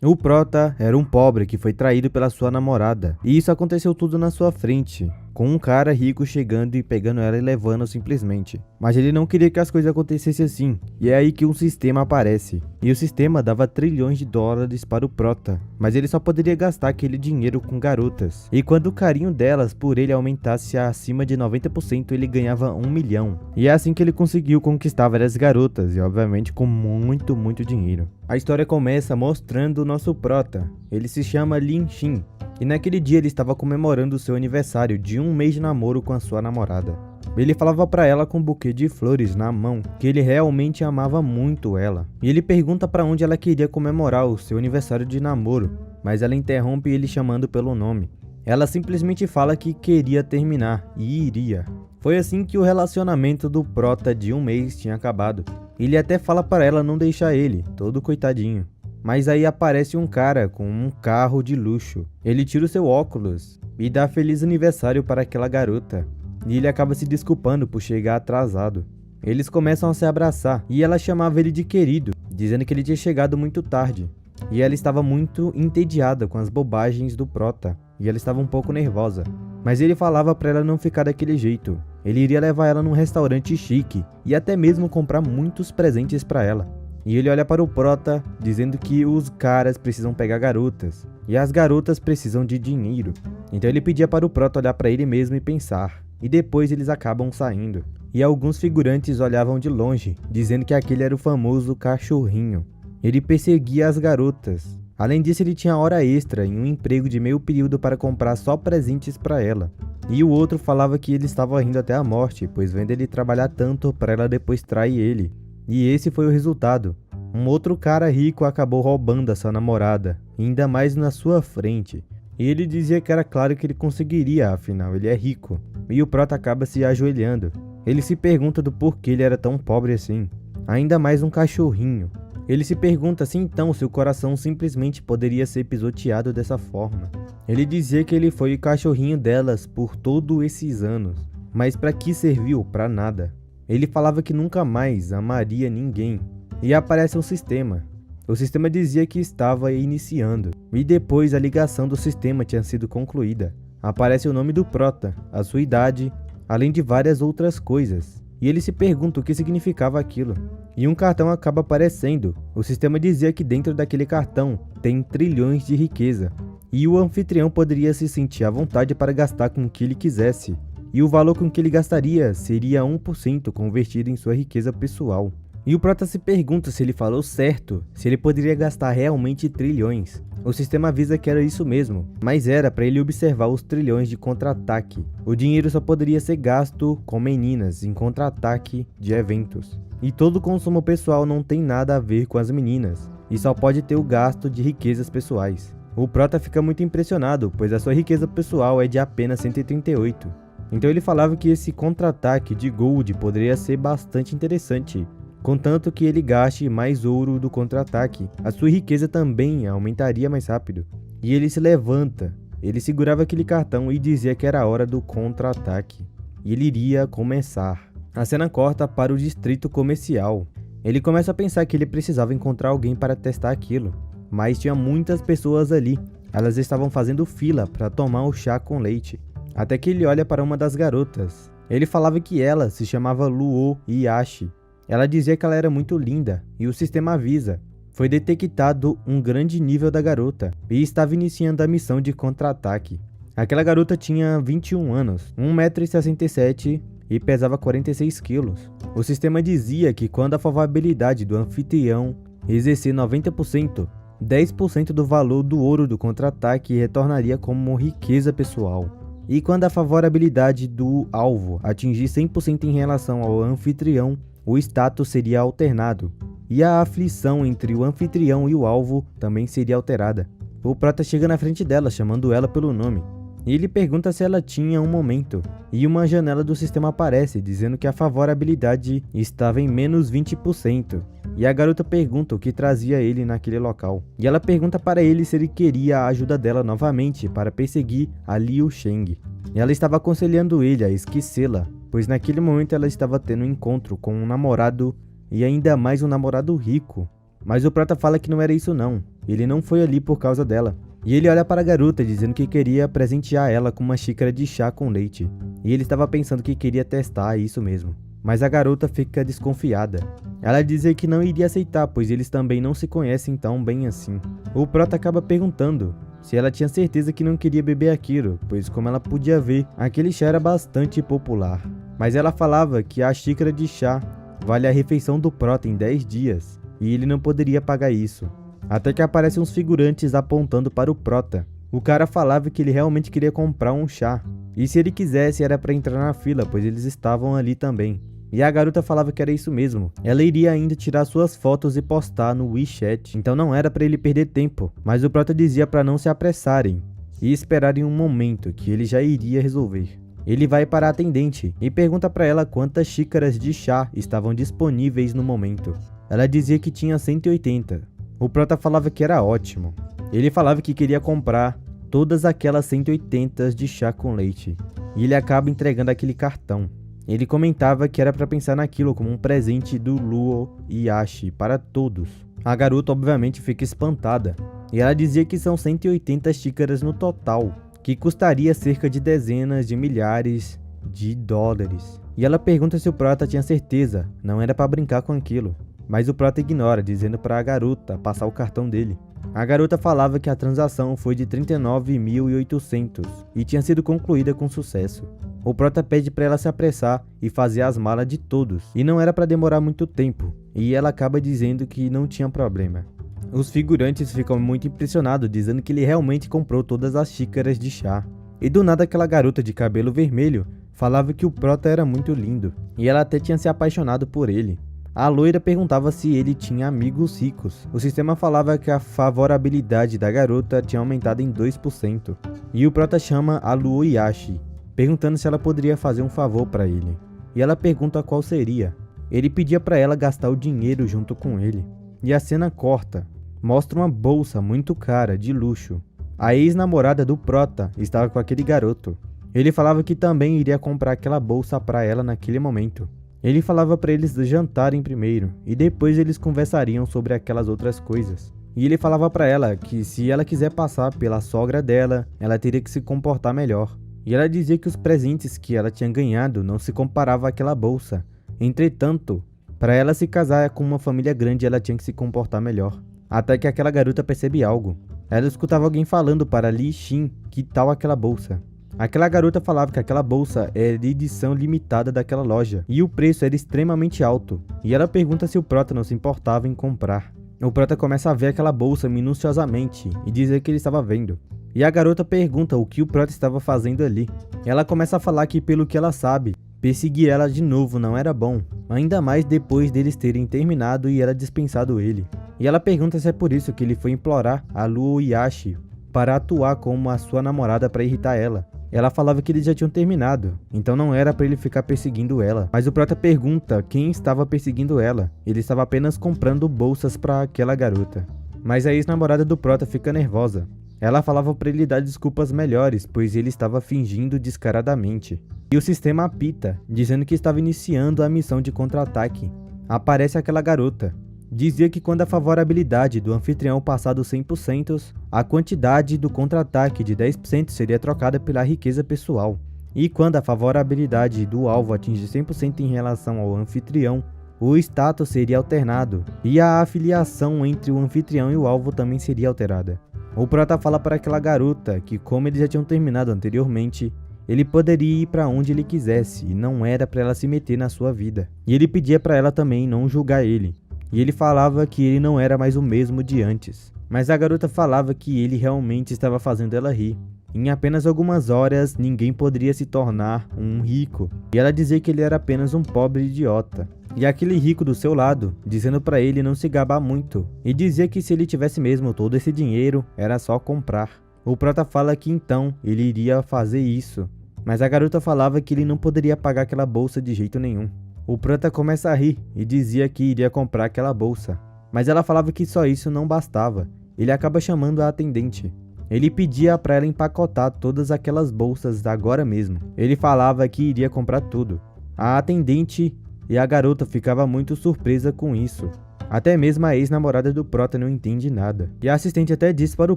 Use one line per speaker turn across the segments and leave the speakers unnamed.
O prota era um pobre que foi traído pela sua namorada, e isso aconteceu tudo na sua frente, com um cara rico chegando e pegando ela e levando simplesmente. Mas ele não queria que as coisas acontecessem assim, e é aí que um sistema aparece. E o sistema dava trilhões de dólares para o prota, mas ele só poderia gastar aquele dinheiro com garotas. E quando o carinho delas por ele aumentasse acima de 90%, ele ganhava 1 milhão. E é assim que ele conseguiu conquistar várias garotas, e obviamente com muito dinheiro. A história começa mostrando o nosso prota. Ele se chama Lin Xin, e naquele dia ele estava comemorando o seu aniversário de 1 mês de namoro com a sua namorada. Ele falava pra ela com um buquê de flores na mão que ele realmente amava muito ela. E ele pergunta pra onde ela queria comemorar o seu aniversário de namoro, mas ela interrompe ele chamando pelo nome. Ela simplesmente fala que queria terminar e iria. Foi assim que o relacionamento do prota de 1 mês tinha acabado. Ele até fala para ela não deixar ele, todo coitadinho. Mas aí aparece um cara com um carro de luxo. Ele tira o seu óculos e dá feliz aniversário para aquela garota. E ele acaba se desculpando por chegar atrasado. Eles começam a se abraçar e ela chamava ele de querido, dizendo que ele tinha chegado muito tarde. E ela estava muito entediada com as bobagens do prota, e ela estava um pouco nervosa. Mas ele falava para ela não ficar daquele jeito. Ele iria levar ela num restaurante chique e até mesmo comprar muitos presentes para ela. E ele olha para o prota, dizendo que os caras precisam pegar garotas e as garotas precisam de dinheiro. Então ele pedia para o prota olhar para ele mesmo e pensar. E depois eles acabam saindo. E alguns figurantes olhavam de longe, dizendo que aquele era o famoso cachorrinho. Ele perseguia as garotas. Além disso, ele tinha hora extra em um emprego de meio período para comprar só presentes para ela. E o outro falava que ele estava rindo até a morte, pois vendo ele trabalhar tanto para ela depois trair ele. E esse foi o resultado. Um outro cara rico acabou roubando a sua namorada, ainda mais na sua frente. E ele dizia que era claro que ele conseguiria, afinal ele é rico. E o prota acaba se ajoelhando. Ele se pergunta do porquê ele era tão pobre assim. Ainda mais um cachorrinho. Ele se pergunta se então seu coração simplesmente poderia ser pisoteado dessa forma. Ele dizia que ele foi o cachorrinho delas por todos esses anos, mas para que serviu? Para nada. Ele falava que nunca mais amaria ninguém. E aparece um sistema. O sistema dizia que estava iniciando, e depois a ligação do sistema tinha sido concluída. Aparece o nome do prota, a sua idade, além de várias outras coisas. E ele se pergunta o que significava aquilo. E um cartão acaba aparecendo. O sistema dizia que dentro daquele cartão tem trilhões de riqueza. E o anfitrião poderia se sentir à vontade para gastar com o que ele quisesse. E o valor com que ele gastaria seria 1% convertido em sua riqueza pessoal. E o prota se pergunta se ele falou certo, se ele poderia gastar realmente trilhões. O sistema avisa que era isso mesmo, mas era para ele observar os trilhões de contra-ataque. O dinheiro só poderia ser gasto com meninas em contra-ataque de eventos. E todo consumo pessoal não tem nada a ver com as meninas, e só pode ter o gasto de riquezas pessoais. O prota fica muito impressionado, pois a sua riqueza pessoal é de apenas 138. Então ele falava que esse contra-ataque de gold poderia ser bastante interessante. Contanto que ele gaste mais ouro do contra-ataque, a sua riqueza também aumentaria mais rápido. E ele se levanta, ele segurava aquele cartão e dizia que era a hora do contra-ataque. E ele iria começar. A cena corta para o distrito comercial. Ele começa a pensar que ele precisava encontrar alguém para testar aquilo. Mas tinha muitas pessoas ali. Elas estavam fazendo fila para tomar o chá com leite. Até que ele olha para uma das garotas. Ele falava que ela se chamava Luo Yashi. Ela dizia que ela era muito linda, e o sistema avisa. Foi detectado um grande nível da garota, e estava iniciando a missão de contra-ataque. Aquela garota tinha 21 anos, 1,67 m e pesava 46 kg. O sistema dizia que quando a favorabilidade do anfitrião exercer 90%, 10% do valor do ouro do contra-ataque retornaria como riqueza pessoal. E quando a favorabilidade do alvo atingir 100% em relação ao anfitrião, o status seria alternado, e a aflição entre o anfitrião e o alvo também seria alterada. O prota chega na frente dela, chamando ela pelo nome, e ele pergunta se ela tinha um momento, e uma janela do sistema aparece, dizendo que a favorabilidade estava em menos 20%, e a garota pergunta o que trazia ele naquele local, e ela pergunta para ele se ele queria a ajuda dela novamente para perseguir a Liu Sheng. E ela estava aconselhando ele a esquecê-la, pois naquele momento ela estava tendo um encontro com um namorado, e ainda mais um namorado rico. Mas o Prota fala que não era isso não, ele não foi ali por causa dela. E ele olha para a garota dizendo que queria presentear ela com uma xícara de chá com leite. E ele estava pensando que queria testar isso mesmo. Mas a garota fica desconfiada. Ela diz que não iria aceitar, pois eles também não se conhecem tão bem assim. O Prota acaba perguntando se ela tinha certeza que não queria beber aquilo, pois como ela podia ver, aquele chá era bastante popular. Mas ela falava que a xícara de chá vale a refeição do Prota em 10 dias, e ele não poderia pagar isso. Até que aparecem uns figurantes apontando para o Prota. O cara falava que ele realmente queria comprar um chá, e se ele quisesse era para entrar na fila, pois eles estavam ali também. E a garota falava que era isso mesmo. Ela iria ainda tirar suas fotos e postar no WeChat, então não era para ele perder tempo. Mas o Prota dizia para não se apressarem e esperarem um momento que ele já iria resolver. Ele vai para a atendente e pergunta para ela quantas xícaras de chá estavam disponíveis no momento. Ela dizia que tinha 180. O Prota falava que era ótimo. Ele falava que queria comprar todas aquelas 180 de chá com leite. E ele acaba entregando aquele cartão. Ele comentava que era para pensar naquilo como um presente do Luo Yashi para todos. A garota obviamente fica espantada. E ela dizia que são 180 xícaras no total, que custaria cerca de dezenas de milhares de dólares. E ela pergunta se o Prota tinha certeza, não era para brincar com aquilo. Mas o Prota ignora, dizendo para a garota passar o cartão dele. A garota falava que a transação foi de 39.800 e tinha sido concluída com sucesso. O Prota pede para ela se apressar e fazer as malas de todos, e não era para demorar muito tempo, e ela acaba dizendo que não tinha problema. Os figurantes ficam muito impressionados, dizendo que ele realmente comprou todas as xícaras de chá. E do nada aquela garota de cabelo vermelho falava que o Prota era muito lindo, e ela até tinha se apaixonado por ele. A loira perguntava se ele tinha amigos ricos. O sistema falava que a favorabilidade da garota tinha aumentado em 2%. E o Prota chama a Luo Yashi, perguntando se ela poderia fazer um favor para ele. E ela pergunta qual seria. Ele pedia para ela gastar o dinheiro junto com ele. E a cena corta. Mostra uma bolsa muito cara, de luxo. A ex-namorada do Prota estava com aquele garoto. Ele falava que também iria comprar aquela bolsa para ela naquele momento. Ele falava para eles jantarem primeiro, e depois eles conversariam sobre aquelas outras coisas. E ele falava para ela que se ela quiser passar pela sogra dela, ela teria que se comportar melhor. E ela dizia que os presentes que ela tinha ganhado não se comparavam àquela bolsa. Entretanto, para ela se casar com uma família grande, ela tinha que se comportar melhor. Até que aquela garota percebe algo. Ela escutava alguém falando para Li Xin que tal aquela bolsa. Aquela garota falava que aquela bolsa era de edição limitada daquela loja, e o preço era extremamente alto, e ela pergunta se o Prota não se importava em comprar. O Prota começa a ver aquela bolsa minuciosamente, e dizer que ele estava vendo. E a garota pergunta o que o Prota estava fazendo ali. Ela começa a falar que pelo que ela sabe, perseguir ela de novo não era bom, ainda mais depois deles terem terminado e ela dispensado ele. E ela pergunta se é por isso que ele foi implorar a Luo Yashi para atuar como a sua namorada para irritar ela. Ela falava que eles já tinham terminado, então não era para ele ficar perseguindo ela. Mas o Prota pergunta quem estava perseguindo ela. Ele estava apenas comprando bolsas para aquela garota. Mas a ex-namorada do Prota fica nervosa. Ela falava para ele dar desculpas melhores, pois ele estava fingindo descaradamente. E o sistema apita, dizendo que estava iniciando a missão de contra-ataque. Aparece aquela garota. Dizia que quando a favorabilidade do anfitrião passar dos 100%, a quantidade do contra-ataque de 10% seria trocada pela riqueza pessoal. E quando a favorabilidade do alvo atinge 100% em relação ao anfitrião, o status seria alternado, e a afiliação entre o anfitrião e o alvo também seria alterada. O Prota fala para aquela garota que, como eles já tinham terminado anteriormente, ele poderia ir para onde ele quisesse e não era para ela se meter na sua vida. E ele pedia para ela também não julgar ele. E ele falava que ele não era mais o mesmo de antes. Mas a garota falava que ele realmente estava fazendo ela rir. Em apenas algumas horas, ninguém poderia se tornar um rico. E ela dizia que ele era apenas um pobre idiota. E aquele rico do seu lado, dizendo para ele não se gabar muito. E dizia que se ele tivesse mesmo todo esse dinheiro, era só comprar. O Prota fala que então ele iria fazer isso. Mas a garota falava que ele não poderia pagar aquela bolsa de jeito nenhum. O Prota começa a rir e dizia que iria comprar aquela bolsa. Mas ela falava que só isso não bastava. Ele acaba chamando a atendente. Ele pedia para ela empacotar todas aquelas bolsas agora mesmo. Ele falava que iria comprar tudo. A atendente e a garota ficava muito surpresa com isso. Até mesmo a ex-namorada do Prota não entende nada. E a assistente até diz para o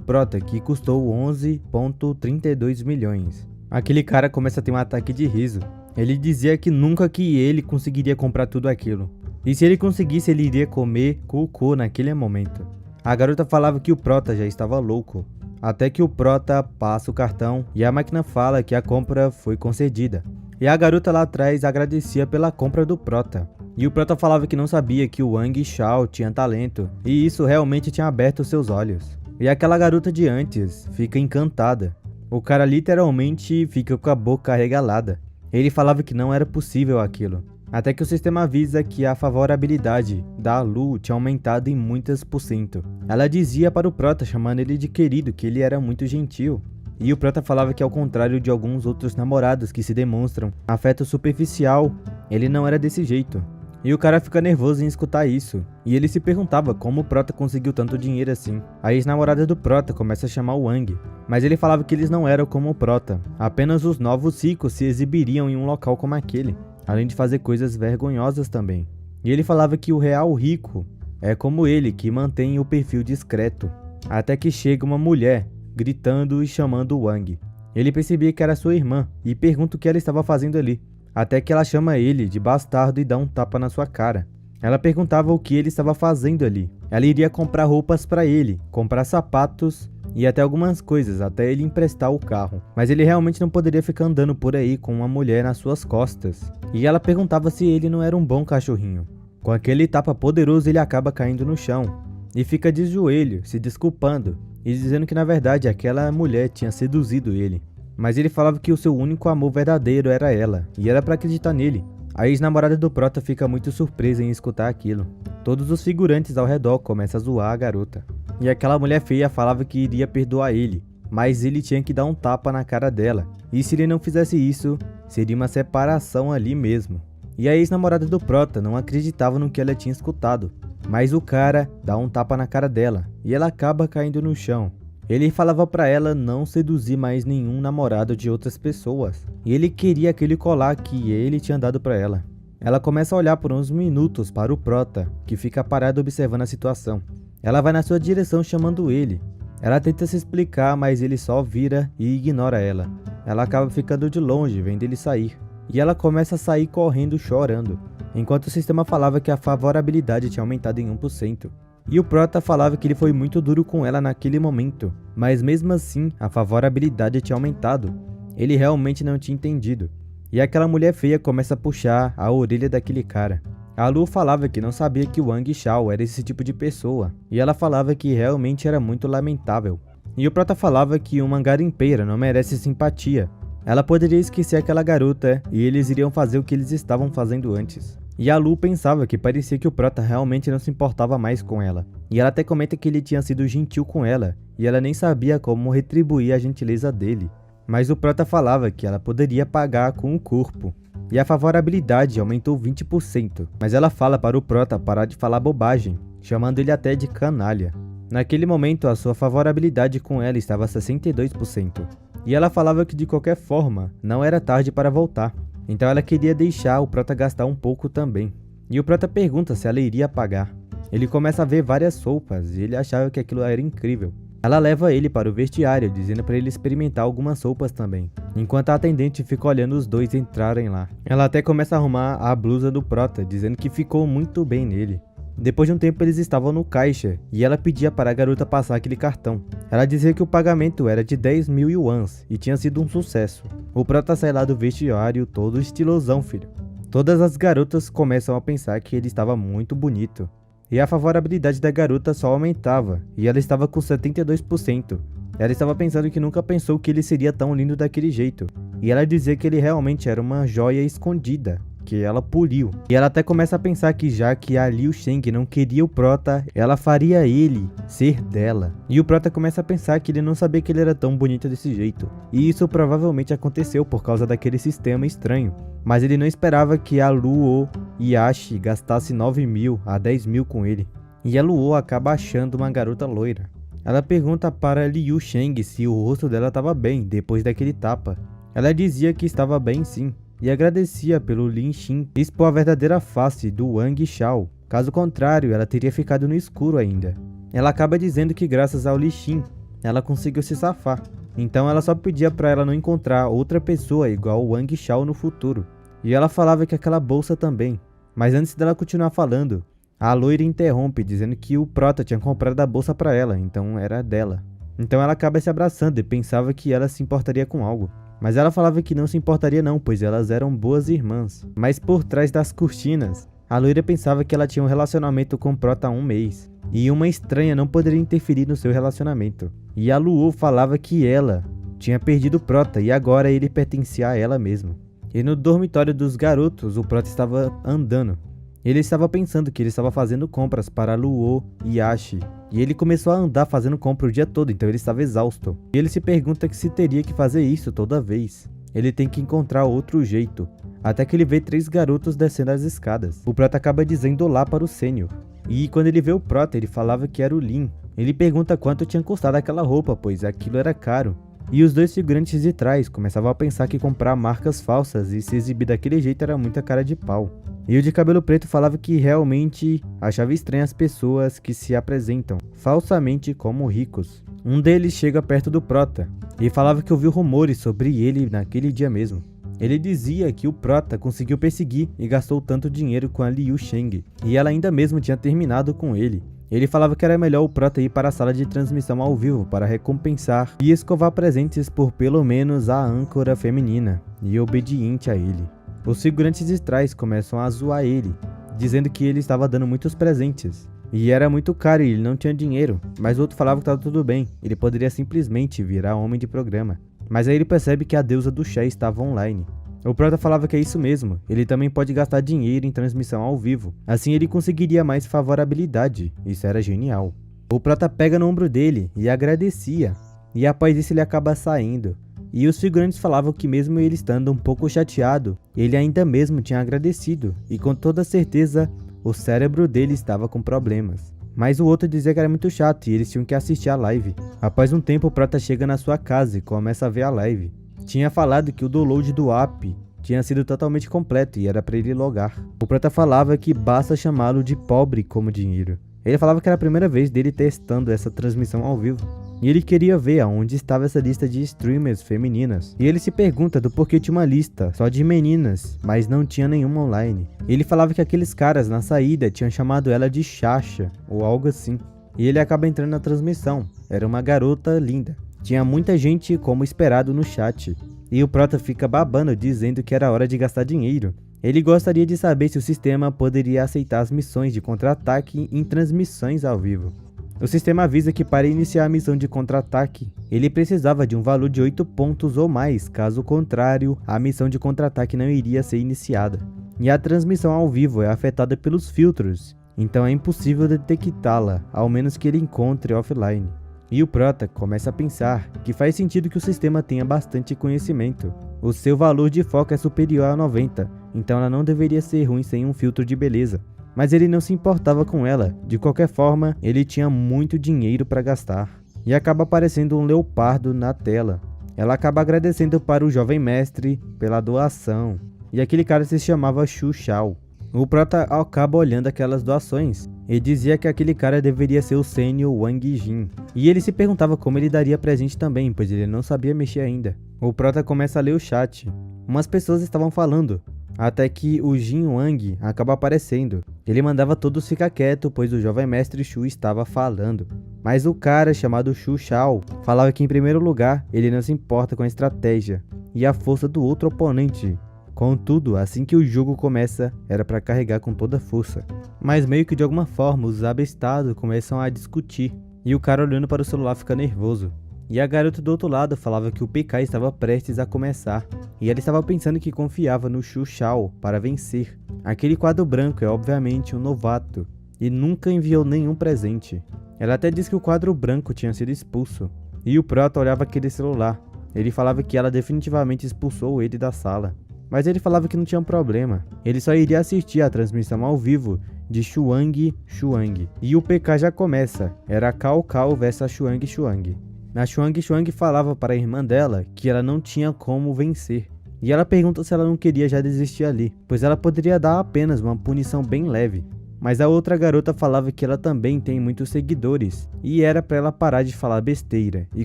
Prota que custou 11,32 milhões. Aquele cara começa a ter um ataque de riso. Ele dizia que nunca que ele conseguiria comprar tudo aquilo. E se ele conseguisse, ele iria comer cocô naquele momento. A garota falava que o Prota já estava louco. Até que o Prota passa o cartão e a máquina fala que a compra foi concedida. E a garota lá atrás agradecia pela compra do Prota. E o Prota falava que não sabia que o Wang Xiao tinha talento. E isso realmente tinha aberto seus olhos. E aquela garota de antes fica encantada. O cara literalmente fica com a boca arregalada. Ele falava que não era possível aquilo. Até que o sistema avisa que a favorabilidade da Lu tinha aumentado em muitas por cento. Ela dizia para o Prota, chamando ele de querido, que ele era muito gentil. E o Prota falava que, ao contrário de alguns outros namorados que se demonstram afeto superficial, ele não era desse jeito. E o cara fica nervoso em escutar isso. E ele se perguntava como o Prota conseguiu tanto dinheiro assim. A ex-namorada do Prota começa a chamar o Wang. Mas ele falava que eles não eram como o Prota. Apenas os novos ricos se exibiriam em um local como aquele. Além de fazer coisas vergonhosas também. E ele falava que o real rico é como ele, que mantém o perfil discreto. Até que chega uma mulher, gritando e chamando o Wang. Ele percebia que era sua irmã e pergunta o que ela estava fazendo ali. Até que ela chama ele de bastardo e dá um tapa na sua cara. Ela perguntava o que ele estava fazendo ali. Ela iria comprar roupas para ele, comprar sapatos e até algumas coisas, até ele emprestar o carro. Mas ele realmente não poderia ficar andando por aí com uma mulher nas suas costas. E ela perguntava se ele não era um bom cachorrinho. Com aquele tapa poderoso, ele acaba caindo no chão e fica de joelho, se desculpando e dizendo que na verdade aquela mulher tinha seduzido ele. Mas ele falava que o seu único amor verdadeiro era ela, e era pra acreditar nele. A ex-namorada do Prota fica muito surpresa em escutar aquilo. Todos os figurantes ao redor começam a zoar a garota. E aquela mulher feia falava que iria perdoar ele, mas ele tinha que dar um tapa na cara dela. E se ele não fizesse isso, seria uma separação ali mesmo. E a ex-namorada do Prota não acreditava no que ela tinha escutado. Mas o cara dá um tapa na cara dela, e ela acaba caindo no chão. Ele falava pra ela não seduzir mais nenhum namorado de outras pessoas. E ele queria aquele colar que ele tinha dado pra ela. Ela começa a olhar por uns minutos para o Prota, que fica parado observando a situação. Ela vai na sua direção chamando ele. Ela tenta se explicar, mas ele só vira e ignora ela. Ela acaba ficando de longe, vendo ele sair. E ela começa a sair correndo, chorando. Enquanto o sistema falava que a favorabilidade tinha aumentado em 1%. E o Prota falava que ele foi muito duro com ela naquele momento, mas mesmo assim a favorabilidade tinha aumentado. Ele realmente não tinha entendido. E aquela mulher feia começa a puxar a orelha daquele cara. A Lu falava que não sabia que o Wang Xiao era esse tipo de pessoa, e ela falava que realmente era muito lamentável. E o Prota falava que uma garimpeira não merece simpatia. Ela poderia esquecer aquela garota e eles iriam fazer o que eles estavam fazendo antes. E a Lu pensava que parecia que o Prota realmente não se importava mais com ela. E ela até comenta que ele tinha sido gentil com ela, e ela nem sabia como retribuir a gentileza dele. Mas o Prota falava que ela poderia pagar com o corpo. E a favorabilidade aumentou 20%. Mas ela fala para o Prota parar de falar bobagem, chamando ele até de canalha. Naquele momento, a sua favorabilidade com ela estava a 62%. E ela falava que de qualquer forma, não era tarde para voltar. Então ela queria deixar o Prota gastar um pouco também. E o Prota pergunta se ela iria pagar. Ele começa a ver várias roupas e ele achava que aquilo era incrível. Ela leva ele para o vestiário, dizendo para ele experimentar algumas roupas também. Enquanto a atendente fica olhando os dois entrarem lá. Ela até começa a arrumar a blusa do Prota, dizendo que ficou muito bem nele. Depois de um tempo eles estavam no caixa e ela pedia para a garota passar aquele cartão. Ela dizia que o pagamento era de 10.000 yuans e tinha sido um sucesso. O Prota sai lá do vestiário todo estilosão, filho. Todas as garotas começam a pensar que ele estava muito bonito. E a favorabilidade da garota só aumentava e ela estava com 72%. Ela estava pensando que nunca pensou que ele seria tão lindo daquele jeito. E ela dizia que ele realmente era uma joia escondida, que ela poliu. E ela até começa a pensar que já que a Liu Sheng não queria o Prota, ela faria ele ser dela. E o Prota começa a pensar que ele não sabia que ele era tão bonito desse jeito. E isso provavelmente aconteceu por causa daquele sistema estranho. Mas ele não esperava que a Luo Yashi gastasse 9.000 a 10.000 com ele. E a Luo acaba achando uma garota loira. Ela pergunta para Liu Sheng se o rosto dela estava bem depois daquele tapa. Ela dizia que estava bem sim. E agradecia pelo Lin Xin expor a verdadeira face do Wang Xiao, Caso contrário, ela teria ficado no escuro ainda. Ela acaba dizendo que graças ao Li Xin, ela conseguiu se safar. Então ela só pedia pra ela não encontrar outra pessoa igual o Wang Xiao no futuro. E ela falava que aquela bolsa também. Mas antes dela continuar falando, a loira interrompe dizendo que o Prota tinha comprado a bolsa pra ela, então era dela. Então ela acaba se abraçando e pensava que ela se importaria com algo. Mas ela falava que não se importaria não, pois elas eram boas irmãs. Mas por trás das cortinas, a loira pensava que ela tinha um relacionamento com o Prota há um mês. E uma estranha não poderia interferir no seu relacionamento. E a Luo falava que ela tinha perdido o Prota e agora ele pertencia a ela mesma. E no dormitório dos garotos, o Prota estava andando. Ele estava pensando que ele estava fazendo compras para Luo e Ashi. E ele começou a andar fazendo compra o dia todo, então ele estava exausto. E ele se pergunta que se teria que fazer isso toda vez. Ele tem que encontrar outro jeito. Até que ele vê 3 garotos descendo as escadas. O Prota acaba dizendo olá para o Sênior. E quando ele vê o Prota, ele falava que era o Lin. Ele pergunta quanto tinha custado aquela roupa, pois aquilo era caro. E os 2 figurantes de trás começavam a pensar que comprar marcas falsas e se exibir daquele jeito era muita cara de pau. E o de cabelo preto falava que realmente achava estranho as pessoas que se apresentam falsamente como ricos. Um deles chega perto do Prota e falava que ouviu rumores sobre ele naquele dia mesmo. Ele dizia que o Prota conseguiu perseguir e gastou tanto dinheiro com a Liu Sheng, e ela ainda mesmo tinha terminado com ele. Ele falava que era melhor o Prota ir para a sala de transmissão ao vivo para recompensar e escovar presentes por pelo menos a âncora feminina e obediente a ele. Os figurantes de trás começam a zoar ele, dizendo que ele estava dando muitos presentes. E era muito caro e ele não tinha dinheiro, mas o outro falava que estava tudo bem, ele poderia simplesmente virar homem de programa. Mas aí ele percebe que a deusa do chá estava online. O Prota falava que é isso mesmo, ele também pode gastar dinheiro em transmissão ao vivo, assim ele conseguiria mais favorabilidade, isso era genial. O Prota pega no ombro dele e agradecia, e após isso ele acaba saindo. E os figurantes falavam que mesmo ele estando um pouco chateado, ele ainda mesmo tinha agradecido, e com toda certeza o cérebro dele estava com problemas. Mas o outro dizia que era muito chato e eles tinham que assistir a live. Após um tempo o Prota chega na sua casa e começa a ver a live. Tinha falado que o download do app tinha sido totalmente completo e era para ele logar. O Prota falava que basta chamá-lo de pobre como dinheiro. Ele falava que era a primeira vez dele testando essa transmissão ao vivo. E ele queria ver aonde estava essa lista de streamers femininas. E ele se pergunta do porquê tinha uma lista só de meninas, mas não tinha nenhuma online. Ele falava que aqueles caras na saída tinham chamado ela de Chacha, ou algo assim. E ele acaba entrando na transmissão. Era uma garota linda. Tinha muita gente como esperado no chat. E o Prota fica babando dizendo que era hora de gastar dinheiro. Ele gostaria de saber se o sistema poderia aceitar as missões de contra-ataque em transmissões ao vivo. O sistema avisa que para iniciar a missão de contra-ataque, ele precisava de um valor de 8 pontos ou mais, caso contrário, a missão de contra-ataque não iria ser iniciada. E a transmissão ao vivo é afetada pelos filtros, então é impossível detectá-la, ao menos que ele encontre offline. E o Prota começa a pensar que faz sentido que o sistema tenha bastante conhecimento. O seu valor de foco é superior a 90, então ela não deveria ser ruim sem um filtro de beleza. Mas ele não se importava com ela, de qualquer forma, ele tinha muito dinheiro para gastar. E acaba aparecendo um leopardo na tela. Ela acaba agradecendo para o jovem mestre pela doação, e aquele cara se chamava Xu Xiao. O Prota acaba olhando aquelas doações e dizia que aquele cara deveria ser o Sênior Wang Jin. E ele se perguntava como ele daria presente também, pois ele não sabia mexer ainda. O Prota começa a ler o chat. Umas pessoas estavam falando, até que o Jin Wang acaba aparecendo. Ele mandava todos ficar quietos, pois o jovem mestre Xu estava falando. Mas o cara chamado Xu Xiao falava que em primeiro lugar ele não se importa com a estratégia e a força do outro oponente. Contudo, assim que o jogo começa, era para carregar com toda a força. Mas meio que de alguma forma os abestados começam a discutir, e o cara olhando para o celular fica nervoso. E a garota do outro lado falava que o PK estava prestes a começar, e ela estava pensando que confiava no Xu Xiao para vencer. Aquele quadro branco é obviamente um novato, e nunca enviou nenhum presente. Ela até disse que o quadro branco tinha sido expulso, e o Prota olhava aquele celular. Ele falava que ela definitivamente expulsou ele da sala. Mas ele falava que não tinha problema, ele só iria assistir a transmissão ao vivo de Xuang. E o PK já começa, era Cao Cao vs Xuang. A Xuang falava para a irmã dela que ela não tinha como vencer. E ela pergunta se ela não queria já desistir ali, pois ela poderia dar apenas uma punição bem leve. Mas a outra garota falava que ela também tem muitos seguidores e era pra ela parar de falar besteira e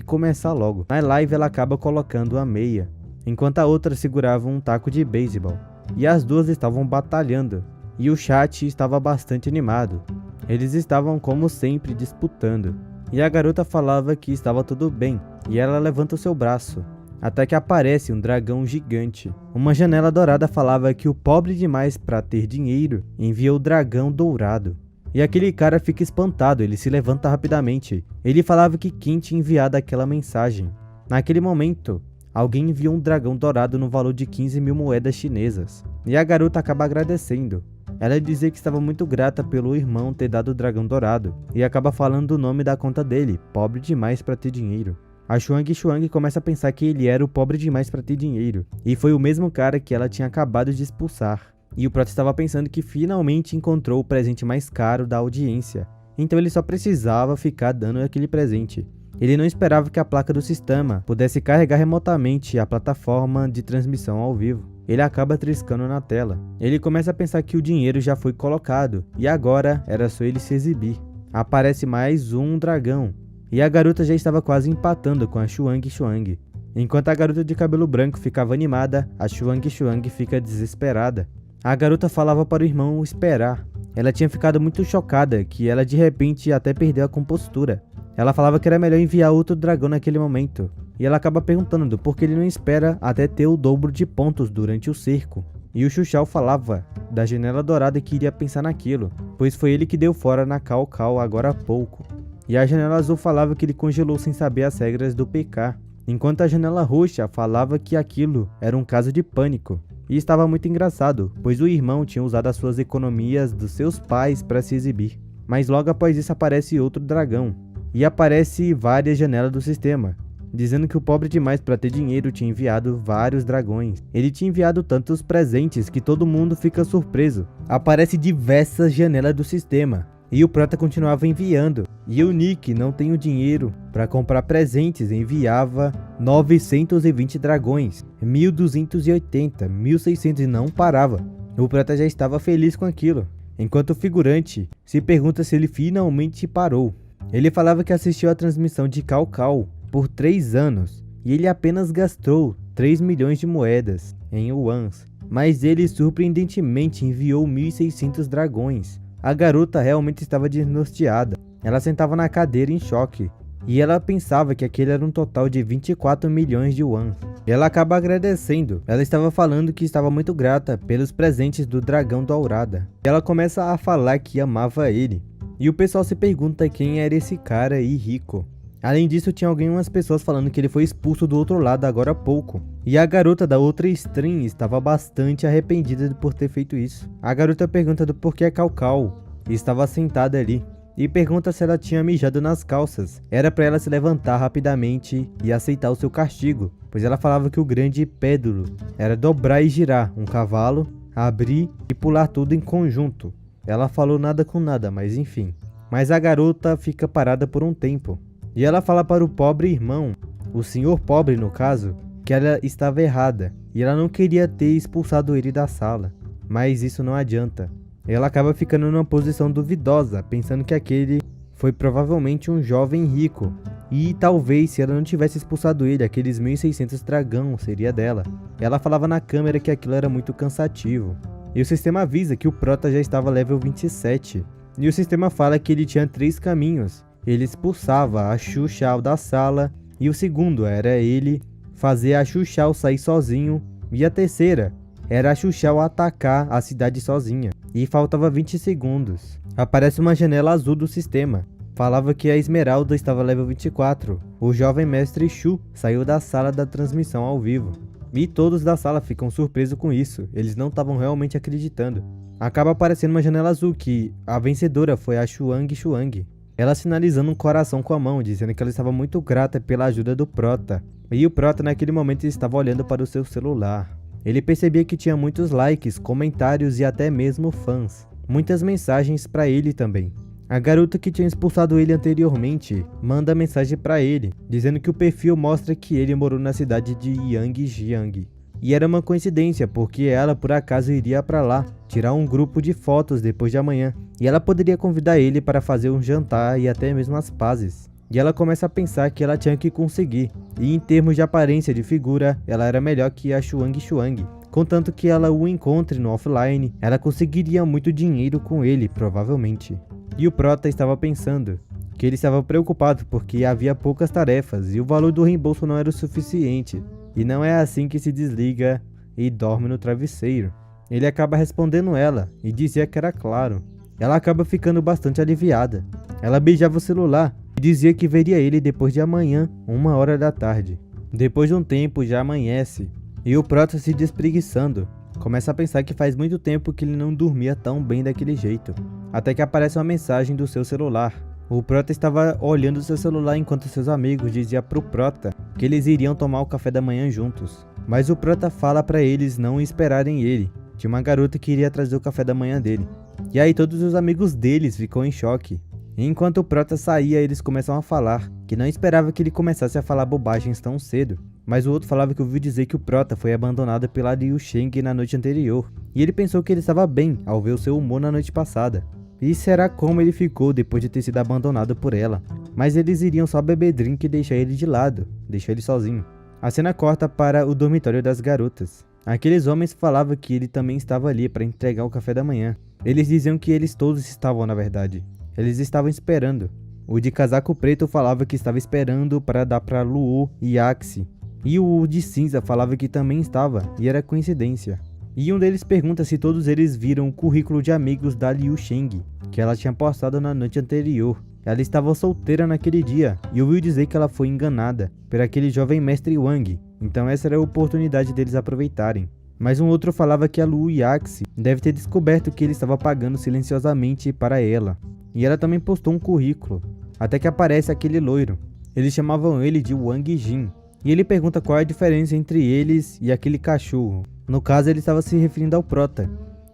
começar logo. Na live ela acaba colocando a meia, enquanto a outra segurava um taco de beisebol. E as duas estavam batalhando, e o chat estava bastante animado. Eles estavam como sempre disputando, e a garota falava que estava tudo bem, e ela levanta o seu braço, até que aparece um dragão gigante. Uma janela dourada falava que o pobre demais para ter dinheiro envia o dragão dourado. E aquele cara fica espantado, ele se levanta rapidamente. Ele falava que quem tinha enviado aquela mensagem. Naquele momento, alguém enviou um dragão dourado no valor de 15.000 moedas chinesas. E a garota acaba agradecendo. Ela dizia que estava muito grata pelo irmão ter dado o dragão dourado. E acaba falando o nome da conta dele, pobre demais para ter dinheiro. A Xuang começa a pensar que ele era o pobre demais para ter dinheiro. E foi o mesmo cara que ela tinha acabado de expulsar. E o Prota estava pensando que finalmente encontrou o presente mais caro da audiência. Então ele só precisava ficar dando aquele presente. Ele não esperava que a placa do sistema pudesse carregar remotamente a plataforma de transmissão ao vivo. Ele acaba triscando na tela. Ele começa a pensar que o dinheiro já foi colocado e agora era só ele se exibir. Aparece mais um dragão. E a garota já estava quase empatando com a Xuang. Enquanto a garota de cabelo branco ficava animada, a Xuang fica desesperada. A garota falava para o irmão esperar. Ela tinha ficado muito chocada que ela de repente até perdeu a compostura. Ela falava que era melhor enviar outro dragão naquele momento. E ela acaba perguntando por que ele não espera até ter o dobro de pontos durante o cerco. E o Xuxiao falava da janela dourada que iria pensar naquilo, pois foi ele que deu fora na Cao Cao agora há pouco. E a janela azul falava que ele congelou sem saber as regras do PK, enquanto a janela roxa falava que aquilo era um caso de pânico. E estava muito engraçado, pois o irmão tinha usado as suas economias dos seus pais para se exibir. Mas logo após isso aparece outro dragão, e aparece várias janelas do sistema, dizendo que o pobre demais para ter dinheiro tinha enviado vários dragões. Ele tinha enviado tantos presentes que todo mundo fica surpreso. Aparece diversas janelas do sistema. E o Prota continuava enviando. E o Nick não tem o dinheiro para comprar presentes, enviava 920 dragões, 1280, 1600 e não parava. O Prota já estava feliz com aquilo, enquanto o figurante se pergunta se ele finalmente parou. Ele falava que assistiu a transmissão de Cao Cao por 3 anos e ele apenas gastou 3 milhões de moedas em yuans, mas ele surpreendentemente enviou 1600 dragões. A garota realmente estava desnorteada. Ela sentava na cadeira em choque. E ela pensava que aquele era um total de 24 milhões de yuan. Ela acaba agradecendo. Ela estava falando que estava muito grata pelos presentes do dragão dourada. Ela começa a falar que amava ele. E o pessoal se pergunta quem era esse cara aí rico. Além disso, tinha algumas pessoas falando que ele foi expulso do outro lado agora há pouco. E a garota da outra stream estava bastante arrependida por ter feito isso. A garota pergunta do porquê a Cao Cao estava sentada ali. E pergunta se ela tinha mijado nas calças. Era para ela se levantar rapidamente e aceitar o seu castigo. Pois ela falava que o grande pédulo era dobrar e girar um cavalo, abrir e pular tudo em conjunto. Ela falou nada com nada, mas enfim. Mas a garota fica parada por um tempo. E ela fala para o pobre irmão, o senhor pobre no caso, que ela estava errada e ela não queria ter expulsado ele da sala. Mas isso não adianta. Ela acaba ficando numa posição duvidosa, pensando que aquele foi provavelmente um jovem rico. E talvez se ela não tivesse expulsado ele, aqueles 1600 dragão seria dela. Ela falava na câmera que aquilo era muito cansativo. E o sistema avisa que o Prota já estava level 27. E o sistema fala que ele tinha 3 caminhos. Ele expulsava a Xuxiao da sala, e o segundo era ele fazer a Xuxiao sair sozinho, e a terceira era a Xuxiao atacar a cidade sozinha. E faltava 20 segundos. Aparece uma janela azul do sistema. Falava que a Esmeralda estava level 24. O jovem mestre Shu saiu da sala da transmissão ao vivo. E todos da sala ficam surpresos com isso. Eles não estavam realmente acreditando. Acaba aparecendo uma janela azul que a vencedora foi a Xuang. Ela sinalizando um coração com a mão, dizendo que ela estava muito grata pela ajuda do Prota. E o Prota naquele momento estava olhando para o seu celular. Ele percebia que tinha muitos likes, comentários e até mesmo fãs. Muitas mensagens para ele também. A garota que tinha expulsado ele anteriormente manda mensagem para ele, dizendo que o perfil mostra que ele morou na cidade de Yangjiang. E era uma coincidência, porque ela por acaso iria para lá, tirar um grupo de fotos depois de amanhã. E ela poderia convidar ele para fazer um jantar e até mesmo as pazes. E ela começa a pensar que ela tinha que conseguir. E em termos de aparência de figura, ela era melhor que a Xuang Xuang. Contanto que ela o encontre no offline, ela conseguiria muito dinheiro com ele, provavelmente. E o Prota estava pensando que ele estava preocupado porque havia poucas tarefas e o valor do reembolso não era o suficiente. E não é assim que se desliga e dorme no travesseiro. Ele acaba respondendo ela e dizia que era claro. Ela acaba ficando bastante aliviada. Ela beijava o celular e dizia que veria ele depois de amanhã, 1h da tarde. Depois de um tempo já amanhece e o Prota se despreguiçando. Começa a pensar que faz muito tempo que ele não dormia tão bem daquele jeito. Até que aparece uma mensagem do seu celular. O Prota estava olhando seu celular enquanto seus amigos diziam pro Prota que eles iriam tomar o café da manhã juntos. Mas o Prota fala para eles não esperarem ele. Tinha uma garota que iria trazer o café da manhã dele. E aí todos os amigos deles ficam em choque. E enquanto o Prota saía, eles começam a falar que não esperava que ele começasse a falar bobagens tão cedo. Mas o outro falava que ouviu dizer que o Prota foi abandonado pela Liu Sheng na noite anterior. E ele pensou que ele estava bem ao ver o seu humor na noite passada. E será como ele ficou depois de ter sido abandonado por ela. Mas eles iriam só beber drink e deixar ele de lado, deixar ele sozinho. A cena corta para o dormitório das garotas. Aqueles homens falavam que ele também estava ali para entregar o café da manhã. Eles diziam que eles todos estavam na verdade. Eles estavam esperando. O de casaco preto falava que estava esperando para dar para Luo e Axie. E o de cinza falava que também estava, e era coincidência. E um deles pergunta se todos eles viram o currículo de amigos da Liu Sheng, que ela tinha postado na noite anterior. Ela estava solteira naquele dia, e ouviu dizer que ela foi enganada por aquele jovem mestre Wang, então essa era a oportunidade deles aproveitarem. Mas um outro falava que a Luo e Axie deve ter descoberto que ele estava pagando silenciosamente para ela. E ela também postou um currículo, até que aparece aquele loiro. Eles chamavam ele de Wang Jin, e ele pergunta qual é a diferença entre eles e aquele cachorro. No caso, ele estava se referindo ao Prota.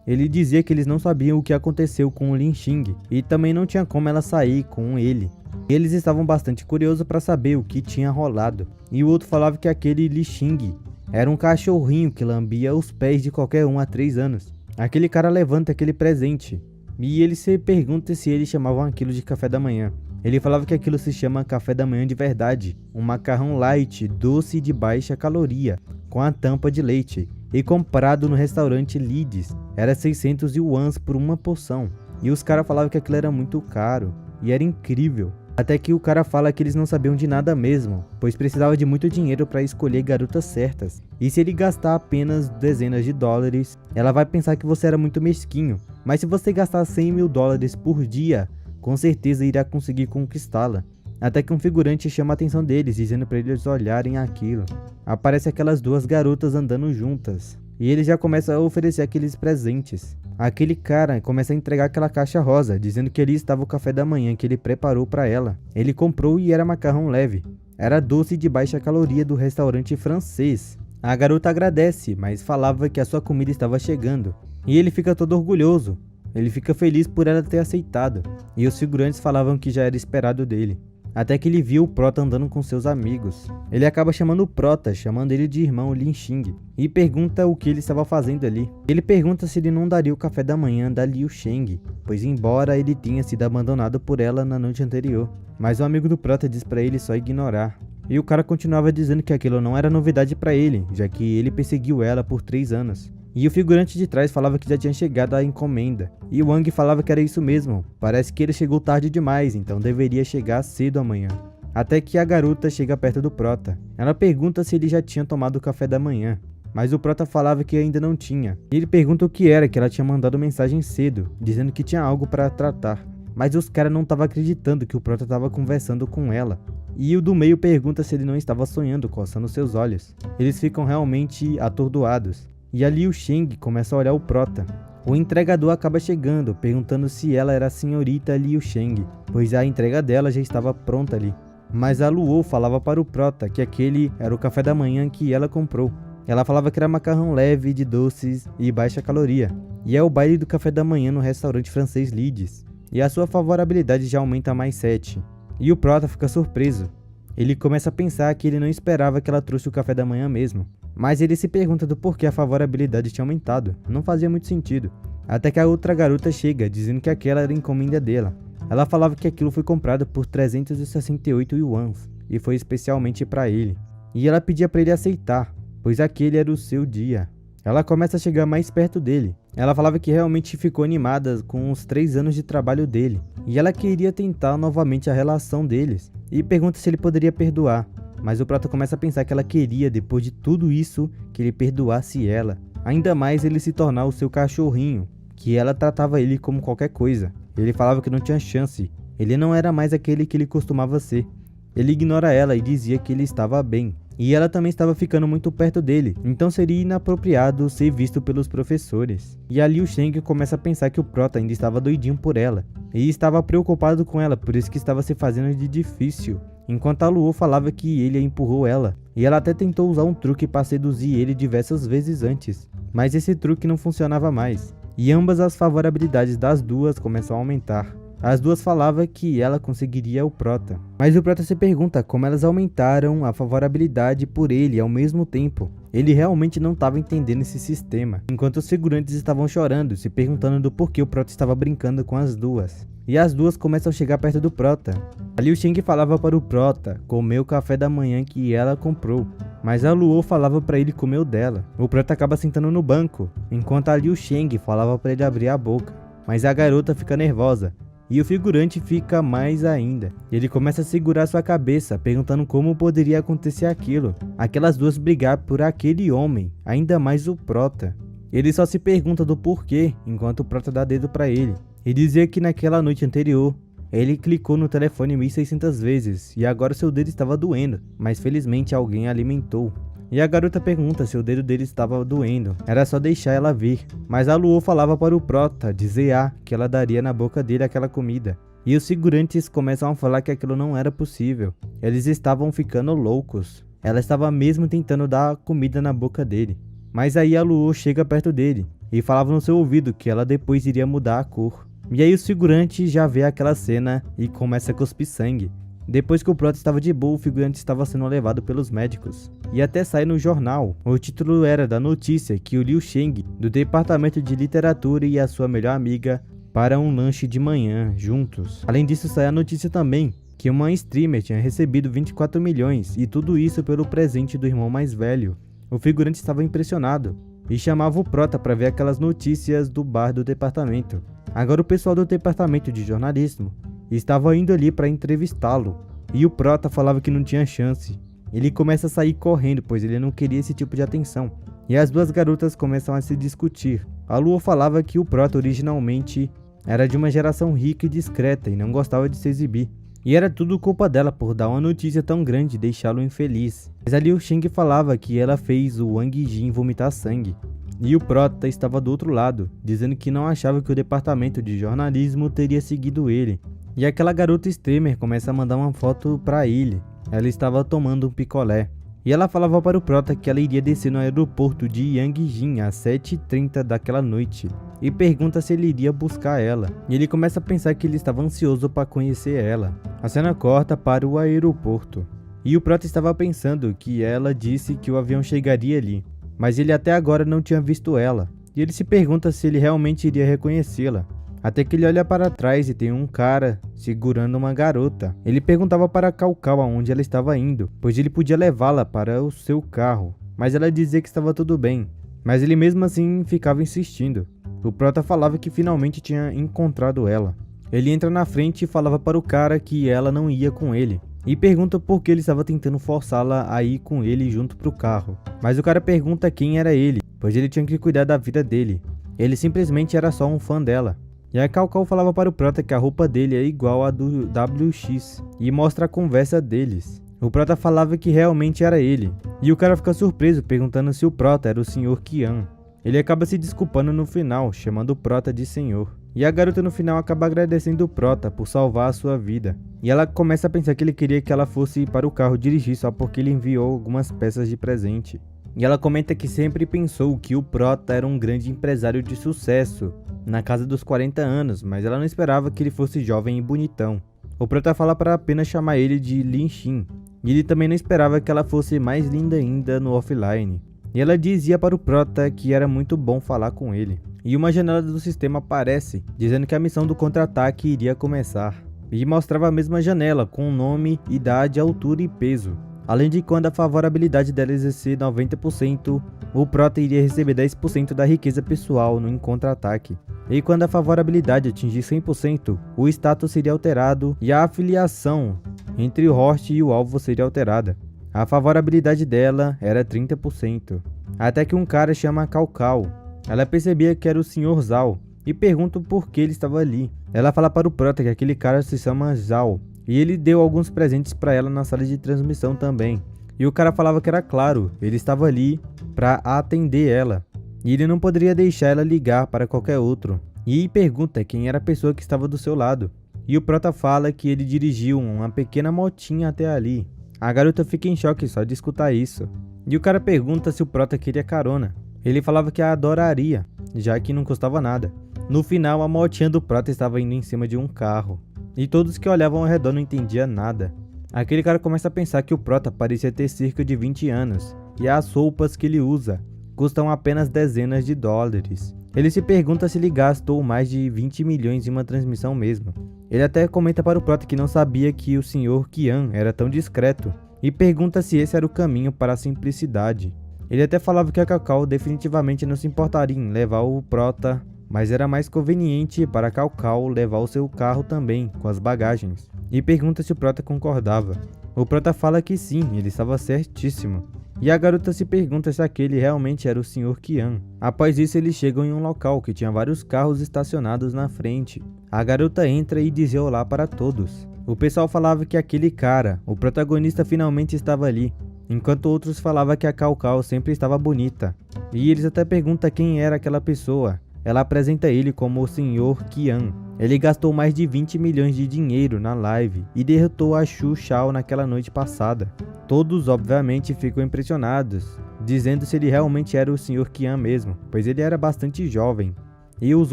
Ele dizia que eles não sabiam o que aconteceu com o Lin Xing e também não tinha como ela sair com ele. Eles estavam bastante curiosos para saber o que tinha rolado. E o outro falava que aquele Li Xing era um cachorrinho que lambia os pés de qualquer um há 3 anos. Aquele cara levanta aquele presente e ele se pergunta se eles chamavam aquilo de café da manhã. Ele falava que aquilo se chama café da manhã de verdade, um macarrão light, doce e de baixa caloria, com a tampa de leite, e comprado no restaurante Leeds. Era 600 yuans por uma porção, e os caras falavam que aquilo era muito caro, e era incrível. Até que o cara fala que eles não sabiam de nada mesmo, pois precisava de muito dinheiro para escolher garotas certas. E se ele gastar apenas dezenas de dólares, ela vai pensar que você era muito mesquinho. Mas se você gastar 100 mil dólares por dia, com certeza irá conseguir conquistá-la. Até que um figurante chama a atenção deles, dizendo para eles olharem aquilo. Aparece aquelas duas garotas andando juntas, e ele já começa a oferecer aqueles presentes. Aquele cara começa a entregar aquela caixa rosa, dizendo que ali estava o café da manhã que ele preparou para ela. Ele comprou e era macarrão leve. Era doce de baixa caloria do restaurante francês. A garota agradece, mas falava que a sua comida estava chegando. E ele fica todo orgulhoso. Ele fica feliz por ela ter aceitado. E os figurantes falavam que já era esperado dele. Até que ele viu o Prota andando com seus amigos. Ele acaba chamando o Prota, chamando ele de irmão Lin Xing, e pergunta o que ele estava fazendo ali. Ele pergunta se ele não daria o café da manhã da Liu Sheng, pois embora ele tenha sido abandonado por ela na noite anterior. Mas o amigo do Prota diz para ele só ignorar. E o cara continuava dizendo que aquilo não era novidade para ele, já que ele perseguiu ela por 3 anos. E o figurante de trás falava que já tinha chegado a encomenda. E o Wang falava que era isso mesmo. Parece que ele chegou tarde demais, então deveria chegar cedo amanhã. Até que a garota chega perto do Prota. Ela pergunta se ele já tinha tomado o café da manhã. Mas o Prota falava que ainda não tinha. E ele pergunta o que era, que ela tinha mandado mensagem cedo, dizendo que tinha algo para tratar. Mas os caras não estavam acreditando que o Prota estava conversando com ela. E o do meio pergunta se ele não estava sonhando, coçando seus olhos. Eles ficam realmente atordoados. E a Liu Sheng começa a olhar o Prota. O entregador acaba chegando, perguntando se ela era a senhorita Liu Sheng, pois a entrega dela já estava pronta ali. Mas a Luo falava para o Prota que aquele era o café da manhã que ela comprou. Ela falava que era macarrão leve, de doces e baixa caloria. E é o baile do café da manhã no restaurante francês Leeds. E a sua favorabilidade já aumenta mais 7. E o Prota fica surpreso. Ele começa a pensar que ele não esperava que ela trouxe o café da manhã mesmo. Mas ele se pergunta do porquê a favorabilidade tinha aumentado. Não fazia muito sentido. Até que a outra garota chega, dizendo que aquela era a encomenda dela. Ela falava que aquilo foi comprado por 368 yuans e foi especialmente para ele. E ela pedia para ele aceitar, pois aquele era o seu dia. Ela começa a chegar mais perto dele. Ela falava que realmente ficou animada com os 3 anos de trabalho dele. E ela queria tentar novamente a relação deles. E pergunta se ele poderia perdoar. Mas o Prota começa a pensar que ela queria, depois de tudo isso, que ele perdoasse ela. Ainda mais ele se tornar o seu cachorrinho, que ela tratava ele como qualquer coisa. Ele falava que não tinha chance. Ele não era mais aquele que ele costumava ser. Ele ignora ela e dizia que ele estava bem. E ela também estava ficando muito perto dele, então seria inapropriado ser visto pelos professores. E ali o Shang começa a pensar que o Prota ainda estava doidinho por ela, e estava preocupado com ela, por isso que estava se fazendo de difícil. Enquanto a Luo falava que ele empurrou ela, e ela até tentou usar um truque para seduzir ele diversas vezes antes, mas esse truque não funcionava mais. E ambas as favorabilidades das duas começam a aumentar. As duas falavam que ela conseguiria o Prota. Mas o Prota se pergunta como elas aumentaram a favorabilidade por ele ao mesmo tempo. Ele realmente não estava entendendo esse sistema. Enquanto os figurantes estavam chorando, se perguntando do porquê o Prota estava brincando com as duas. E as duas começam a chegar perto do Prota. A Liu Sheng falava para o Prota comer o café da manhã que ela comprou. Mas a Luo falava para ele comer o dela. O Prota acaba sentando no banco, enquanto a Liu Sheng falava para ele abrir a boca. Mas a garota fica nervosa. E o figurante fica mais ainda. Ele começa a segurar sua cabeça, perguntando como poderia acontecer aquilo. Aquelas duas brigar por aquele homem, ainda mais o Prota. Ele só se pergunta do porquê, enquanto o Prota dá dedo pra ele. E dizia que naquela noite anterior, ele clicou no telefone 1600 vezes e agora seu dedo estava doendo, mas felizmente alguém alimentou. E a garota pergunta se o dedo dele estava doendo, era só deixar ela vir. Mas a Luo falava para o Prota dizer que ela daria na boca dele aquela comida. E os figurantes começam a falar que aquilo não era possível. Eles estavam ficando loucos. Ela estava mesmo tentando dar comida na boca dele. Mas aí a Luo chega perto dele e falava no seu ouvido que ela depois iria mudar a cor. E aí os figurantes já vê aquela cena e começa a cuspir sangue. Depois que o Prota estava de boa, o figurante estava sendo levado pelos médicos. E até sai no jornal. O título era da notícia que o Liu Sheng, do departamento de literatura, e a sua melhor amiga para um lanche de manhã juntos. Além disso, sai a notícia também que uma streamer tinha recebido 24 milhões e tudo isso pelo presente do irmão mais velho. O figurante estava impressionado e chamava o Prota para ver aquelas notícias do bar do departamento. Agora o pessoal do departamento de jornalismo estava indo ali para entrevistá-lo, e o Prota falava que não tinha chance. Ele começa a sair correndo, pois ele não queria esse tipo de atenção. E as duas garotas começam a se discutir. A Luo falava que o Prota originalmente era de uma geração rica e discreta e não gostava de se exibir. E era tudo culpa dela por dar uma notícia tão grande e deixá-lo infeliz. Mas a Liu Sheng falava que ela fez o Wang Jin vomitar sangue. E o Prota estava do outro lado, dizendo que não achava que o departamento de jornalismo teria seguido ele. E aquela garota streamer começa a mandar uma foto pra ele. Ela estava tomando um picolé. E ela falava para o Prota que ela iria descer no aeroporto de Yangjin às 7h30 daquela noite. E pergunta se ele iria buscar ela. E ele começa a pensar que ele estava ansioso para conhecer ela. A cena corta para o aeroporto. E o Prota estava pensando que ela disse que o avião chegaria ali. Mas ele até agora não tinha visto ela. E ele se pergunta se ele realmente iria reconhecê-la. Até que ele olha para trás e tem um cara segurando uma garota. Ele perguntava para Cao Cao aonde ela estava indo, pois ele podia levá-la para o seu carro. Mas ela dizia que estava tudo bem. Mas ele mesmo assim ficava insistindo. O Prota falava que finalmente tinha encontrado ela. Ele entra na frente e falava para o cara que ela não ia com ele. E pergunta por que ele estava tentando forçá-la a ir com ele junto pro carro. Mas o cara pergunta quem era ele, pois ele tinha que cuidar da vida dele. Ele simplesmente era só um fã dela. E a Cao Cao falava para o Prota que a roupa dele é igual à do WX e mostra a conversa deles. O Prota falava que realmente era ele. E o cara fica surpreso perguntando se o Prota era o Sr. Qian. Ele acaba se desculpando no final, chamando o Prota de senhor. E a garota no final acaba agradecendo o Prota por salvar a sua vida. E ela começa a pensar que ele queria que ela fosse para o carro dirigir só porque ele enviou algumas peças de presente. E ela comenta que sempre pensou que o Prota era um grande empresário de sucesso, na casa dos 40 anos, mas ela não esperava que ele fosse jovem e bonitão. O Prota fala para apenas chamar ele de Lin Xin, e ele também não esperava que ela fosse mais linda ainda no offline. E ela dizia para o Prota que era muito bom falar com ele. E uma janela do sistema aparece, dizendo que a missão do contra-ataque iria começar. E mostrava a mesma janela, com nome, idade, altura e peso. Além de quando a favorabilidade dela exercer 90%, o Prota iria receber 10% da riqueza pessoal no contra-ataque. E quando a favorabilidade atingir 100%, o status seria alterado e a afiliação entre o host e o alvo seria alterada. A favorabilidade dela era 30%. Até que um cara chama Calcal. Ela percebia que era o Sr. Zal e pergunta por que ele estava ali. Ela fala para o Prota que aquele cara se chama Zal e ele deu alguns presentes para ela na sala de transmissão também. E o cara falava que era claro, ele estava ali para atender ela e ele não poderia deixar ela ligar para qualquer outro. E pergunta quem era a pessoa que estava do seu lado. E o Prota fala que ele dirigiu uma pequena motinha até ali. A garota fica em choque só de escutar isso. E o cara pergunta se o Prota queria carona. Ele falava que a adoraria, já que não custava nada. No final, a motinha do Prota estava indo em cima de um carro. E todos que olhavam ao redor não entendiam nada. Aquele cara começa a pensar que o Prota parecia ter cerca de 20 anos. E as roupas que ele usa custam apenas dezenas de dólares. Ele se pergunta se ele gastou mais de 20 milhões em uma transmissão mesmo. Ele até comenta para o Prota que não sabia que o Sr. Kian era tão discreto. E pergunta se esse era o caminho para a simplicidade. Ele até falava que a Calcal definitivamente não se importaria em levar o Prota, mas era mais conveniente para a Calcal levar o seu carro também, com as bagagens. E pergunta se o Prota concordava. O Prota fala que sim, ele estava certíssimo. E a garota se pergunta se aquele realmente era o Sr. Kian. Após isso, eles chegam em um local que tinha vários carros estacionados na frente. A garota entra e diz olá para todos. O pessoal falava que aquele cara, o protagonista, finalmente estava ali, enquanto outros falavam que a Calcal sempre estava bonita. E eles até perguntam quem era aquela pessoa. Ela apresenta ele como o Sr. Kian. Ele gastou mais de 20 milhões de dinheiro na live e derrotou a Xu Shao naquela noite passada. Todos obviamente ficam impressionados, dizendo se ele realmente era o Sr. Kian mesmo, pois ele era bastante jovem. E os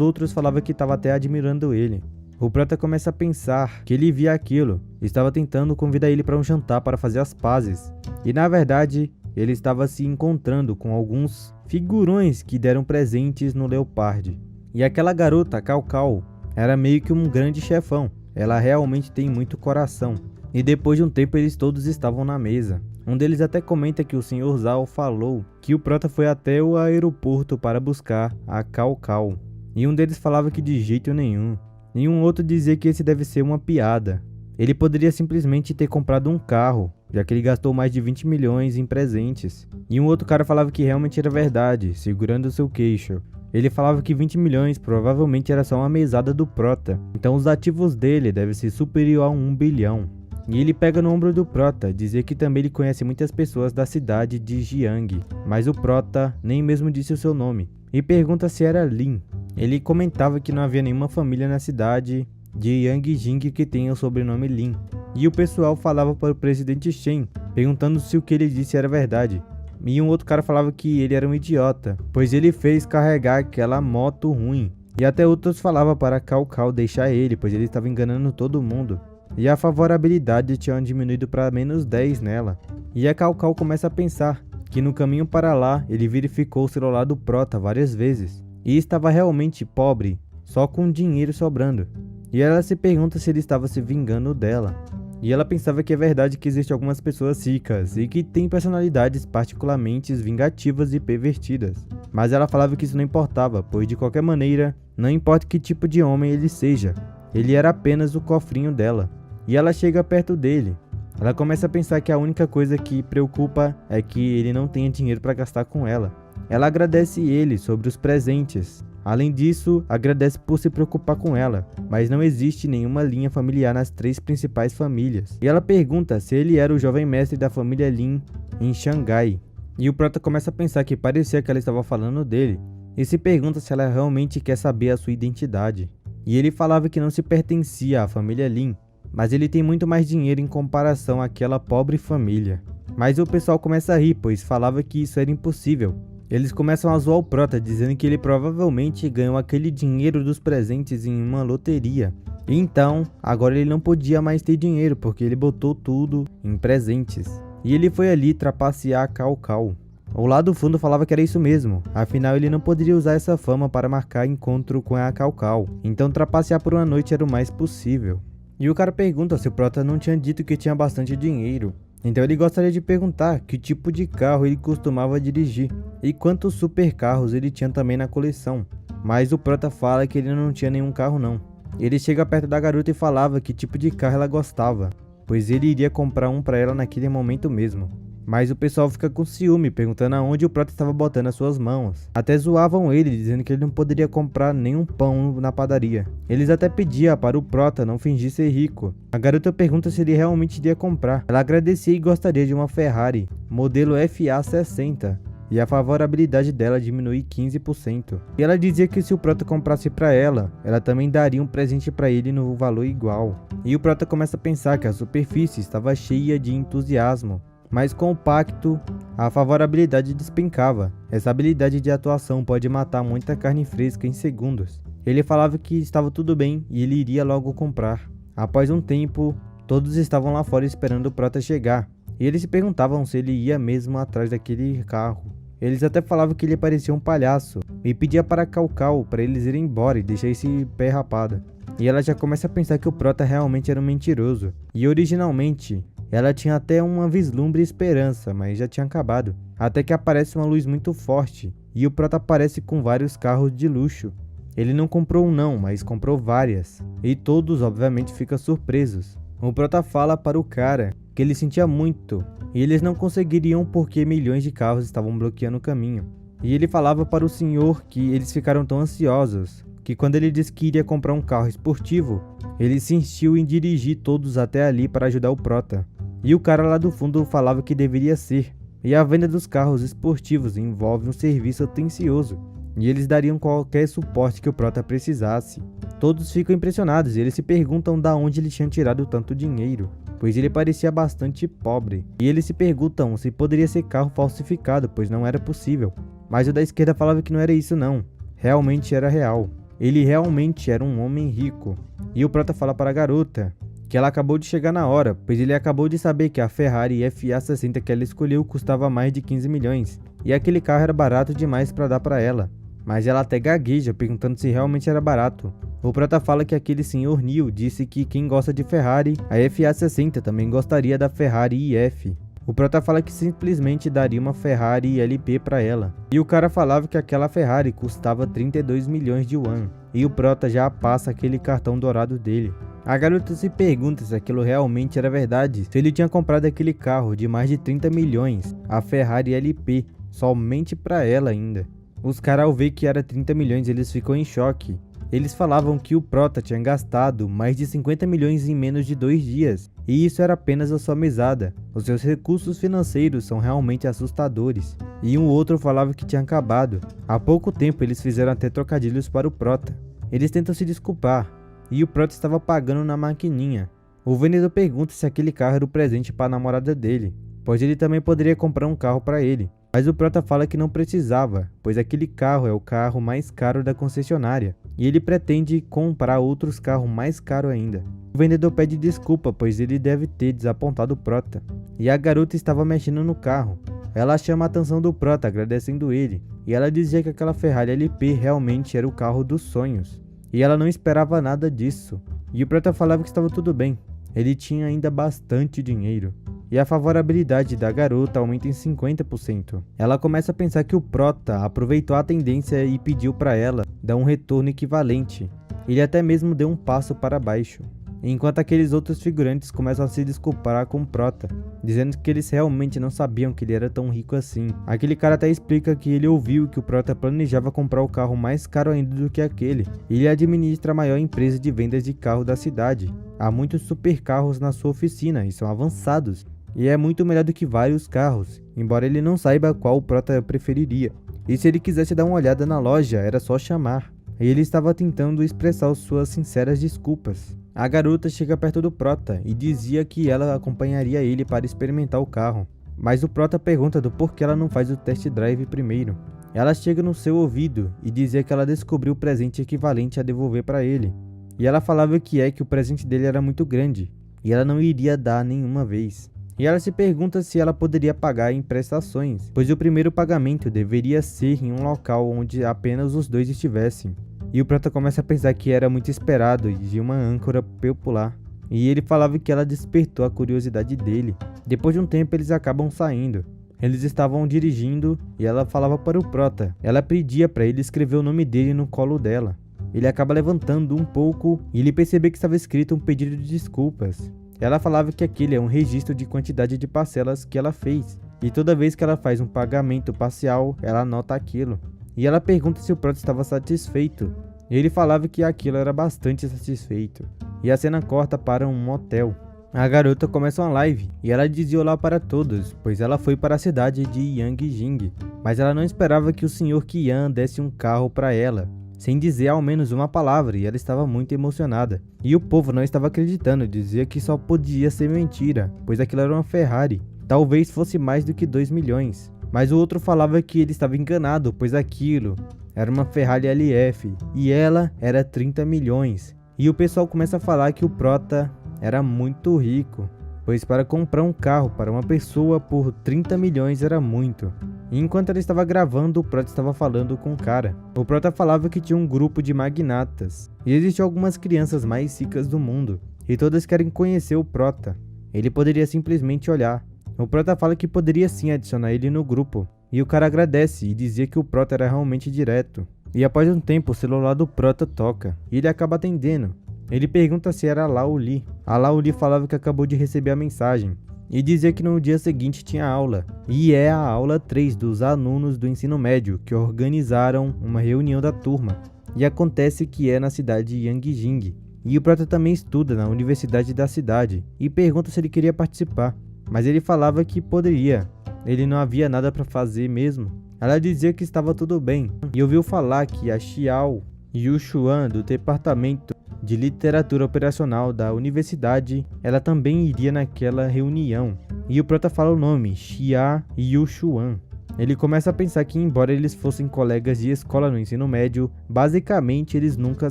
outros falavam que estavam até admirando ele. O Prota começa a pensar que ele via aquilo, estava tentando convidar ele para um jantar para fazer as pazes. E na verdade, ele estava se encontrando com alguns figurões que deram presentes no Leopard. E aquela garota, Calcal, era meio que um grande chefão. Ela realmente tem muito coração. E depois de um tempo eles todos estavam na mesa. Um deles até comenta que o Sr. Zal falou que o Prota foi até o aeroporto para buscar a Calcal. E um deles falava que de jeito nenhum. E um outro dizia que esse deve ser uma piada. Ele poderia simplesmente ter comprado um carro, já que ele gastou mais de 20 milhões em presentes. E um outro cara falava que realmente era verdade, segurando seu queixo. Ele falava que 20 milhões provavelmente era só uma mesada do Prota, então os ativos dele devem ser superior a 1 bilhão. E ele pega no ombro do Prota, dizer que também ele conhece muitas pessoas da cidade de Jiang, mas o Prota nem mesmo disse o seu nome, e pergunta se era Lin. Ele comentava que não havia nenhuma família na cidade de Yangjing que tenha o sobrenome Lin. E o pessoal falava para o presidente Shen, perguntando se o que ele disse era verdade. E um outro cara falava que ele era um idiota, pois ele fez carregar aquela moto ruim. E até outros falavam para Calcal deixar ele, pois ele estava enganando todo mundo. E a favorabilidade tinha diminuído para menos 10 nela. E a Calcal começa a pensar que no caminho para lá ele verificou o celular do Prota várias vezes. E estava realmente pobre, só com dinheiro sobrando. E ela se pergunta se ele estava se vingando dela. E ela pensava que é verdade que existem algumas pessoas ricas e que têm personalidades particularmente vingativas e pervertidas. Mas ela falava que isso não importava, pois de qualquer maneira, não importa que tipo de homem ele seja, ele era apenas o cofrinho dela. E ela chega perto dele. Ela começa a pensar que a única coisa que preocupa é que ele não tenha dinheiro para gastar com ela. Ela agradece ele sobre os presentes. Além disso, agradece por se preocupar com ela, mas não existe nenhuma linha familiar nas 3 principais famílias. E ela pergunta se ele era o jovem mestre da família Lin em Xangai. E o Prota começa a pensar que parecia que ela estava falando dele, e se pergunta se ela realmente quer saber a sua identidade. E ele falava que não se pertencia à família Lin, mas ele tem muito mais dinheiro em comparação àquela pobre família. Mas o pessoal começa a rir, pois falava que isso era impossível. Eles começam a zoar o Prota, dizendo que ele provavelmente ganhou aquele dinheiro dos presentes em uma loteria. Então, agora ele não podia mais ter dinheiro, porque ele botou tudo em presentes. E ele foi ali trapacear a Calcal. O lado fundo falava que era isso mesmo, afinal ele não poderia usar essa fama para marcar encontro com a Cao, então trapacear por uma noite era o mais possível. E o cara pergunta se o prota não tinha dito que tinha bastante dinheiro, então ele gostaria de perguntar que tipo de carro ele costumava dirigir e quantos supercarros ele tinha também na coleção, mas o prota fala que ele não tinha nenhum carro não. Ele chega perto da garota e falava que tipo de carro ela gostava, pois ele iria comprar um para ela naquele momento mesmo. Mas o pessoal fica com ciúme, perguntando aonde o prota estava botando as suas mãos. Até zoavam ele, dizendo que ele não poderia comprar nenhum pão na padaria. Eles até pediam para o prota não fingir ser rico. A garota pergunta se ele realmente iria comprar. Ela agradecia e gostaria de uma Ferrari, modelo FA60. E a favorabilidade dela diminui 15%. E ela dizia que se o prota comprasse para ela também daria um presente para ele no valor igual. E o prota começa a pensar que a superfície estava cheia de entusiasmo. Mas com o pacto, a favorabilidade despencava. Essa habilidade de atuação pode matar muita carne fresca em segundos. Ele falava que estava tudo bem e ele iria logo comprar. Após um tempo, todos estavam lá fora esperando o prota chegar. E eles se perguntavam se ele ia mesmo atrás daquele carro. Eles até falavam que ele parecia um palhaço e pedia para Cao para eles irem embora e deixar esse pé rapado. E ela já começa a pensar que o prota realmente era um mentiroso. E originalmente, ela tinha até uma vislumbre e esperança, mas já tinha acabado. Até que aparece uma luz muito forte e o prota aparece com vários carros de luxo. Ele não comprou um não, mas comprou várias. E todos obviamente ficam surpresos. O prota fala para o cara que ele sentia muito e eles não conseguiriam porque milhões de carros estavam bloqueando o caminho. E ele falava para o senhor que eles ficaram tão ansiosos que quando ele disse que iria comprar um carro esportivo, ele insistiu em dirigir todos até ali para ajudar o prota. E o cara lá do fundo falava que deveria ser. E a venda dos carros esportivos envolve um serviço atencioso. E eles dariam qualquer suporte que o prota precisasse. Todos ficam impressionados e eles se perguntam da onde ele tinha tirado tanto dinheiro, pois ele parecia bastante pobre. E eles se perguntam se poderia ser carro falsificado, pois não era possível. Mas o da esquerda falava que não era isso não. Realmente era real. Ele realmente era um homem rico. E o prota fala para a garota que ela acabou de chegar na hora, pois ele acabou de saber que a Ferrari FA60 que ela escolheu custava mais de 15 milhões, e aquele carro era barato demais para dar para ela. Mas ela até gagueja, perguntando se realmente era barato. O prota fala que aquele senhor Neil disse que quem gosta de Ferrari, a FA60 também gostaria da Ferrari IF. O prota fala que simplesmente daria uma Ferrari LP para ela. E o cara falava que aquela Ferrari custava 32 milhões de yuan. E o prota já passa aquele cartão dourado dele. A garota se pergunta se aquilo realmente era verdade, se ele tinha comprado aquele carro de mais de 30 milhões, a Ferrari LP, somente para ela ainda. Os caras ao ver que era 30 milhões eles ficam em choque. Eles falavam que o prota tinha gastado mais de 50 milhões em menos de 2 dias, e isso era apenas a sua mesada. Os seus recursos financeiros são realmente assustadores. E um outro falava que tinha acabado. Há pouco tempo eles fizeram até trocadilhos para o prota. Eles tentam se desculpar. E o prota estava pagando na maquininha. O vendedor pergunta se aquele carro era o presente para a namorada dele, pois ele também poderia comprar um carro para ele. Mas o prota fala que não precisava, pois aquele carro é o carro mais caro da concessionária, e ele pretende comprar outros carros mais caros ainda. O vendedor pede desculpa, pois ele deve ter desapontado o prota. E a garota estava mexendo no carro. Ela chama a atenção do prota, agradecendo ele, e ela dizia que aquela Ferrari LP realmente era o carro dos sonhos. E ela não esperava nada disso. E o prota falava que estava tudo bem. Ele tinha ainda bastante dinheiro. E a favorabilidade da garota aumenta em 50%. Ela começa a pensar que o prota aproveitou a tendência e pediu para ela dar um retorno equivalente. Ele até mesmo deu um passo para baixo. Enquanto aqueles outros figurantes começam a se desculpar com o prota, dizendo que eles realmente não sabiam que ele era tão rico assim. Aquele cara até explica que ele ouviu que o prota planejava comprar o carro mais caro ainda do que aquele. Ele administra a maior empresa de vendas de carro da cidade. Há muitos supercarros na sua oficina e são avançados. E é muito melhor do que vários carros, embora ele não saiba qual o prota preferiria. E se ele quisesse dar uma olhada na loja, era só chamar. E ele estava tentando expressar suas sinceras desculpas. A garota chega perto do prota e dizia que ela acompanharia ele para experimentar o carro. Mas o prota pergunta do porquê ela não faz o test drive primeiro. Ela chega no seu ouvido e dizia que ela descobriu o presente equivalente a devolver para ele. E ela falava que o presente dele era muito grande e ela não iria dar nenhuma vez. e ela se pergunta se ela poderia pagar em prestações, pois o primeiro pagamento deveria ser em um local onde apenas os dois estivessem. E o Prota começa a pensar que era muito esperado de uma âncora popular. E ele falava que ela despertou a curiosidade dele. Depois de um tempo eles acabam saindo. Eles estavam dirigindo e ela falava para o Prota. Ela pedia para ele escrever o nome dele no colo dela. Ele acaba levantando um pouco e ele percebe que estava escrito um pedido de desculpas. Ela falava que aquele é um registro de quantidade de parcelas que ela fez. E toda vez que ela faz um pagamento parcial, ela anota aquilo. E ela pergunta se o Prota estava satisfeito. E ele falava que aquilo era bastante satisfeito. E a cena corta para um motel. A garota começa uma live e ela dizia olá para todos, pois ela foi para a cidade de Yangjing. Mas ela não esperava que o Sr. Qian desse um carro para ela, sem dizer ao menos uma palavra, e ela estava muito emocionada. E o povo não estava acreditando, dizia que só podia ser mentira, pois aquilo era uma Ferrari. Talvez fosse mais do que 2 milhões. Mas o outro falava que ele estava enganado, pois aquilo era uma Ferrari LF e ela era 30 milhões. E o pessoal começa a falar que o Prota era muito rico, pois para comprar um carro para uma pessoa por 30 milhões era muito. E enquanto ela estava gravando, o Prota estava falando com o cara. O Prota falava que tinha um grupo de magnatas e existiam algumas crianças mais ricas do mundo e todas querem conhecer o Prota. Ele poderia simplesmente olhar. O Prota fala que poderia sim adicionar ele no grupo, e o cara agradece e dizia que o Prota era realmente direto. E após um tempo o celular do Prota toca, e ele acaba atendendo. Ele pergunta se era a Lao Li. A Lao Li falava que acabou de receber a mensagem, e dizia que no dia seguinte tinha aula, e é a aula 3 dos alunos do ensino médio que organizaram uma reunião da turma, e acontece que é na cidade de Yangjing. E o Prota também estuda na universidade da cidade, e pergunta se ele queria participar. Mas ele falava que poderia, ele não havia nada para fazer mesmo. Ela dizia que estava tudo bem, e ouviu falar que a Xiao Yushuan, do departamento de literatura operacional da universidade, ela também iria naquela reunião. E o Prota fala o nome, Xia Yushuan. Ele começa a pensar que, embora eles fossem colegas de escola no ensino médio, basicamente eles nunca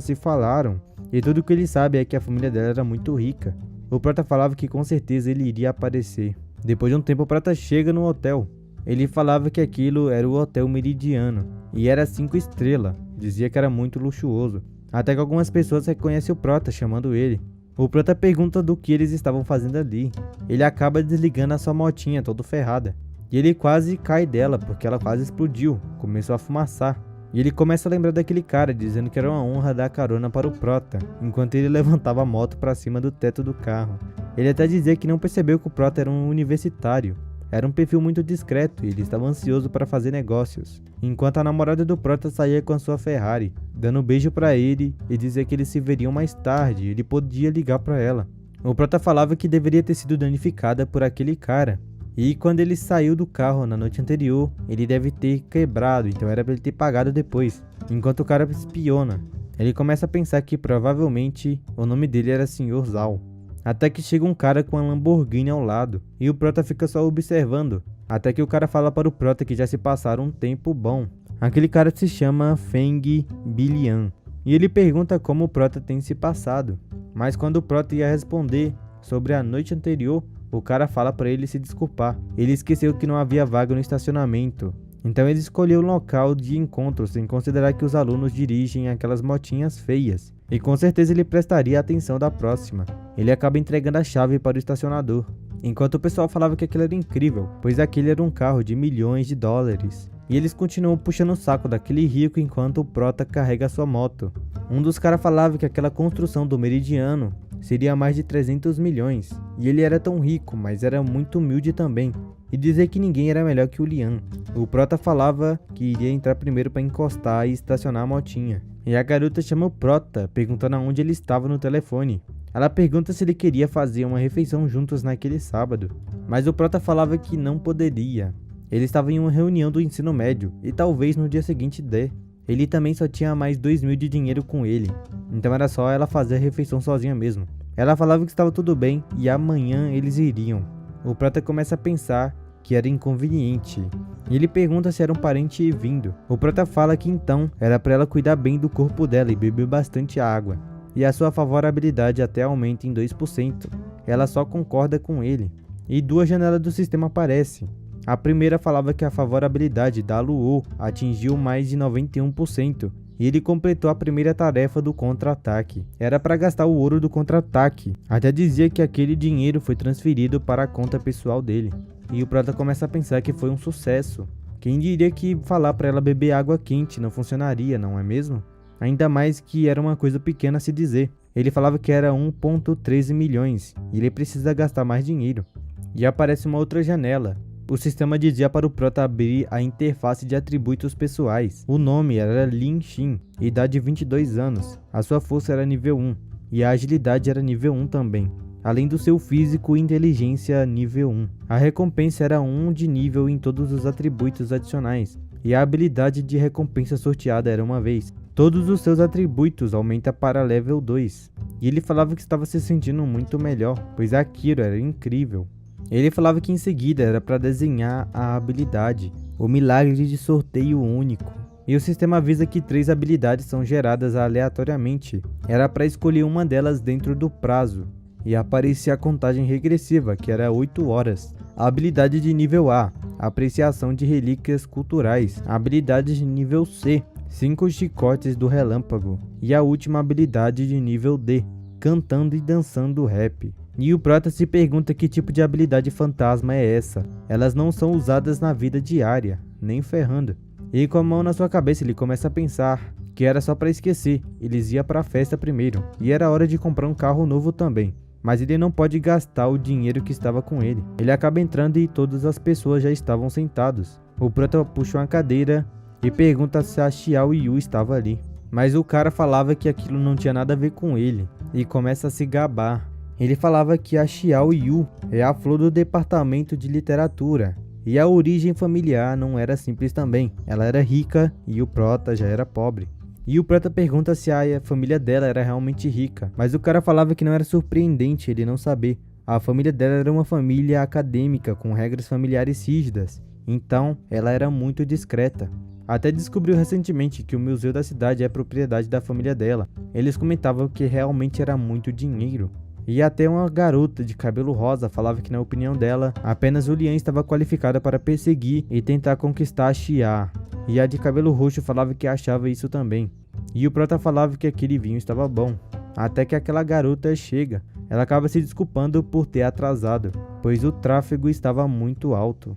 se falaram, e tudo que ele sabe é que a família dela era muito rica. O Prota falava que com certeza ele iria aparecer. Depois de um tempo o Prota chega no hotel. Ele falava que aquilo era o Hotel Meridiano e era 5 estrelas. Dizia que era muito luxuoso. Até que algumas pessoas reconhecem o Prota chamando ele. O Prota pergunta do que eles estavam fazendo ali. Ele acaba desligando a sua motinha toda ferrada. E ele quase cai dela porque ela quase explodiu. Começou a fumaçar. E ele começa a lembrar daquele cara, dizendo que era uma honra dar carona para o Prota, enquanto ele levantava a moto para cima do teto do carro. Ele até dizia que não percebeu que o Prota era um universitário. Era um perfil muito discreto e ele estava ansioso para fazer negócios. Enquanto a namorada do Prota saía com a sua Ferrari, dando um beijo para ele e dizia que eles se veriam mais tarde e ele podia ligar para ela. O Prota falava que deveria ter sido danificada por aquele cara. E quando ele saiu do carro na noite anterior, ele deve ter quebrado, então era para ele ter pagado depois, enquanto o cara espiona. Ele começa a pensar que provavelmente o nome dele era Sr. Zhao. Até que chega um cara com uma Lamborghini ao lado, e o Prota fica só observando, até que o cara fala para o Prota que já se passaram um tempo bom. Aquele cara se chama Feng Bilian, e ele pergunta como o Prota tem se passado, mas quando o Prota ia responder sobre a noite anterior, o cara fala para ele se desculpar. Ele esqueceu que não havia vaga no estacionamento. Então ele escolheu o local de encontro sem considerar que os alunos dirigem aquelas motinhas feias. E com certeza ele prestaria atenção da próxima. Ele acaba entregando a chave para o estacionador. Enquanto o pessoal falava que aquilo era incrível, pois aquele era um carro de milhões de dólares. E eles continuam puxando o saco daquele rico enquanto o Prota carrega sua moto. Um dos caras falava que aquela construção do Meridiano seria mais de 300 milhões, e ele era tão rico, mas era muito humilde também, e dizer que ninguém era melhor que o Lian. O Prota falava que iria entrar primeiro para encostar e estacionar a motinha, e a garota chama o Prota, perguntando aonde ele estava no telefone. Ela pergunta se ele queria fazer uma refeição juntos naquele sábado, mas o Prota falava que não poderia. Ele estava em uma reunião do ensino médio, e talvez no dia seguinte dê. Ele também só tinha mais 2 mil de dinheiro com ele, então era só ela fazer a refeição sozinha mesmo. Ela falava que estava tudo bem e amanhã eles iriam. O Prota começa a pensar que era inconveniente. E ele pergunta se era um parente vindo. O Prota fala que então era para ela cuidar bem do corpo dela e beber bastante água. E a sua favorabilidade até aumenta em 2%. Ela só concorda com ele. e duas janelas do sistema aparecem. A primeira falava que a favorabilidade da Luo atingiu mais de 91%, e ele completou a primeira tarefa do contra-ataque. Era para gastar o ouro do contra-ataque, até dizia que aquele dinheiro foi transferido para a conta pessoal dele. E o prota começa a pensar que foi um sucesso. Quem diria que falar para ela beber água quente não funcionaria, não é mesmo? Ainda mais que era uma coisa pequena a se dizer. Ele falava que era 1,13 milhões e ele precisa gastar mais dinheiro. E aparece uma outra janela. O sistema dizia para o prota abrir a interface de atributos pessoais. O nome era Lin Xin, idade 22 anos. A sua força era nível 1 e a agilidade era nível 1 também. Além do seu físico e inteligência nível 1. A recompensa era 1 de nível em todos os atributos adicionais. E a habilidade de recompensa sorteada era uma vez. Todos os seus atributos aumentam para level 2. E ele falava que estava se sentindo muito melhor, pois aquilo era incrível. Ele falava que em seguida era para desenhar a habilidade, o milagre de sorteio único. E o sistema avisa que 3 habilidades são geradas aleatoriamente. Era para escolher uma delas dentro do prazo. E aparecia a contagem regressiva, que era 8 horas. A habilidade de nível A, apreciação de relíquias culturais. A habilidade de nível C, 5 chicotes do relâmpago. E a última habilidade de nível D, cantando e dançando rap. E o prota se pergunta que tipo de habilidade fantasma é essa. Elas não são usadas na vida diária, nem ferrando. E com a mão na sua cabeça ele começa a pensar que era só para esquecer. Eles iam para a festa primeiro e era hora de comprar um carro novo também. Mas ele não pode gastar o dinheiro que estava com ele. Ele acaba entrando e todas as pessoas já estavam sentados. O prota puxa uma cadeira e pergunta se a Xiao Yu estava ali. Mas o cara falava que aquilo não tinha nada a ver com ele e começa a se gabar. Ele falava que a Xiao Yu é a flor do departamento de literatura. E a origem familiar não era simples também. Ela era rica e o prota já era pobre. E o prota pergunta se a família dela era realmente rica. Mas o cara falava que não era surpreendente ele não saber. A família dela era uma família acadêmica com regras familiares rígidas. Então ela era muito discreta. Até descobriu recentemente que o museu da cidade é propriedade da família dela. Eles comentavam que realmente era muito dinheiro. E até uma garota de cabelo rosa falava que, na opinião dela, apenas o Lian estava qualificada para perseguir e tentar conquistar a Xia. E a de cabelo roxo falava que achava isso também. E o prota falava que aquele vinho estava bom. Até que aquela garota chega. Ela acaba se desculpando por ter atrasado, pois o tráfego estava muito alto.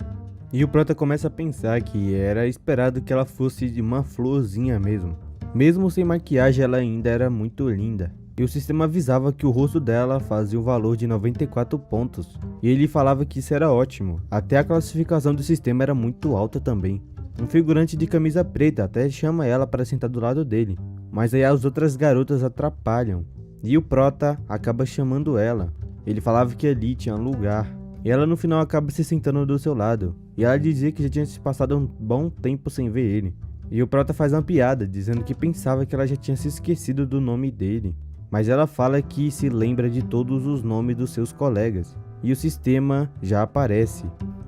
E o prota começa a pensar que era esperado que ela fosse de uma florzinha mesmo. Mesmo sem maquiagem, ela ainda era muito linda. E o sistema avisava que o rosto dela fazia um valor de 94 pontos. E ele falava que isso era ótimo. Até a classificação do sistema era muito alta também. Um figurante de camisa preta até chama ela para sentar do lado dele. Mas aí as outras garotas atrapalham. E o prota acaba chamando ela. Ele falava que ali tinha lugar. E ela no final acaba se sentando do seu lado. E ela dizia que já tinha se passado um bom tempo sem ver ele. E o prota faz uma piada, dizendo que pensava que ela já tinha se esquecido do nome dele. Mas ela fala que se lembra de todos os nomes dos seus colegas. E o sistema já aparece.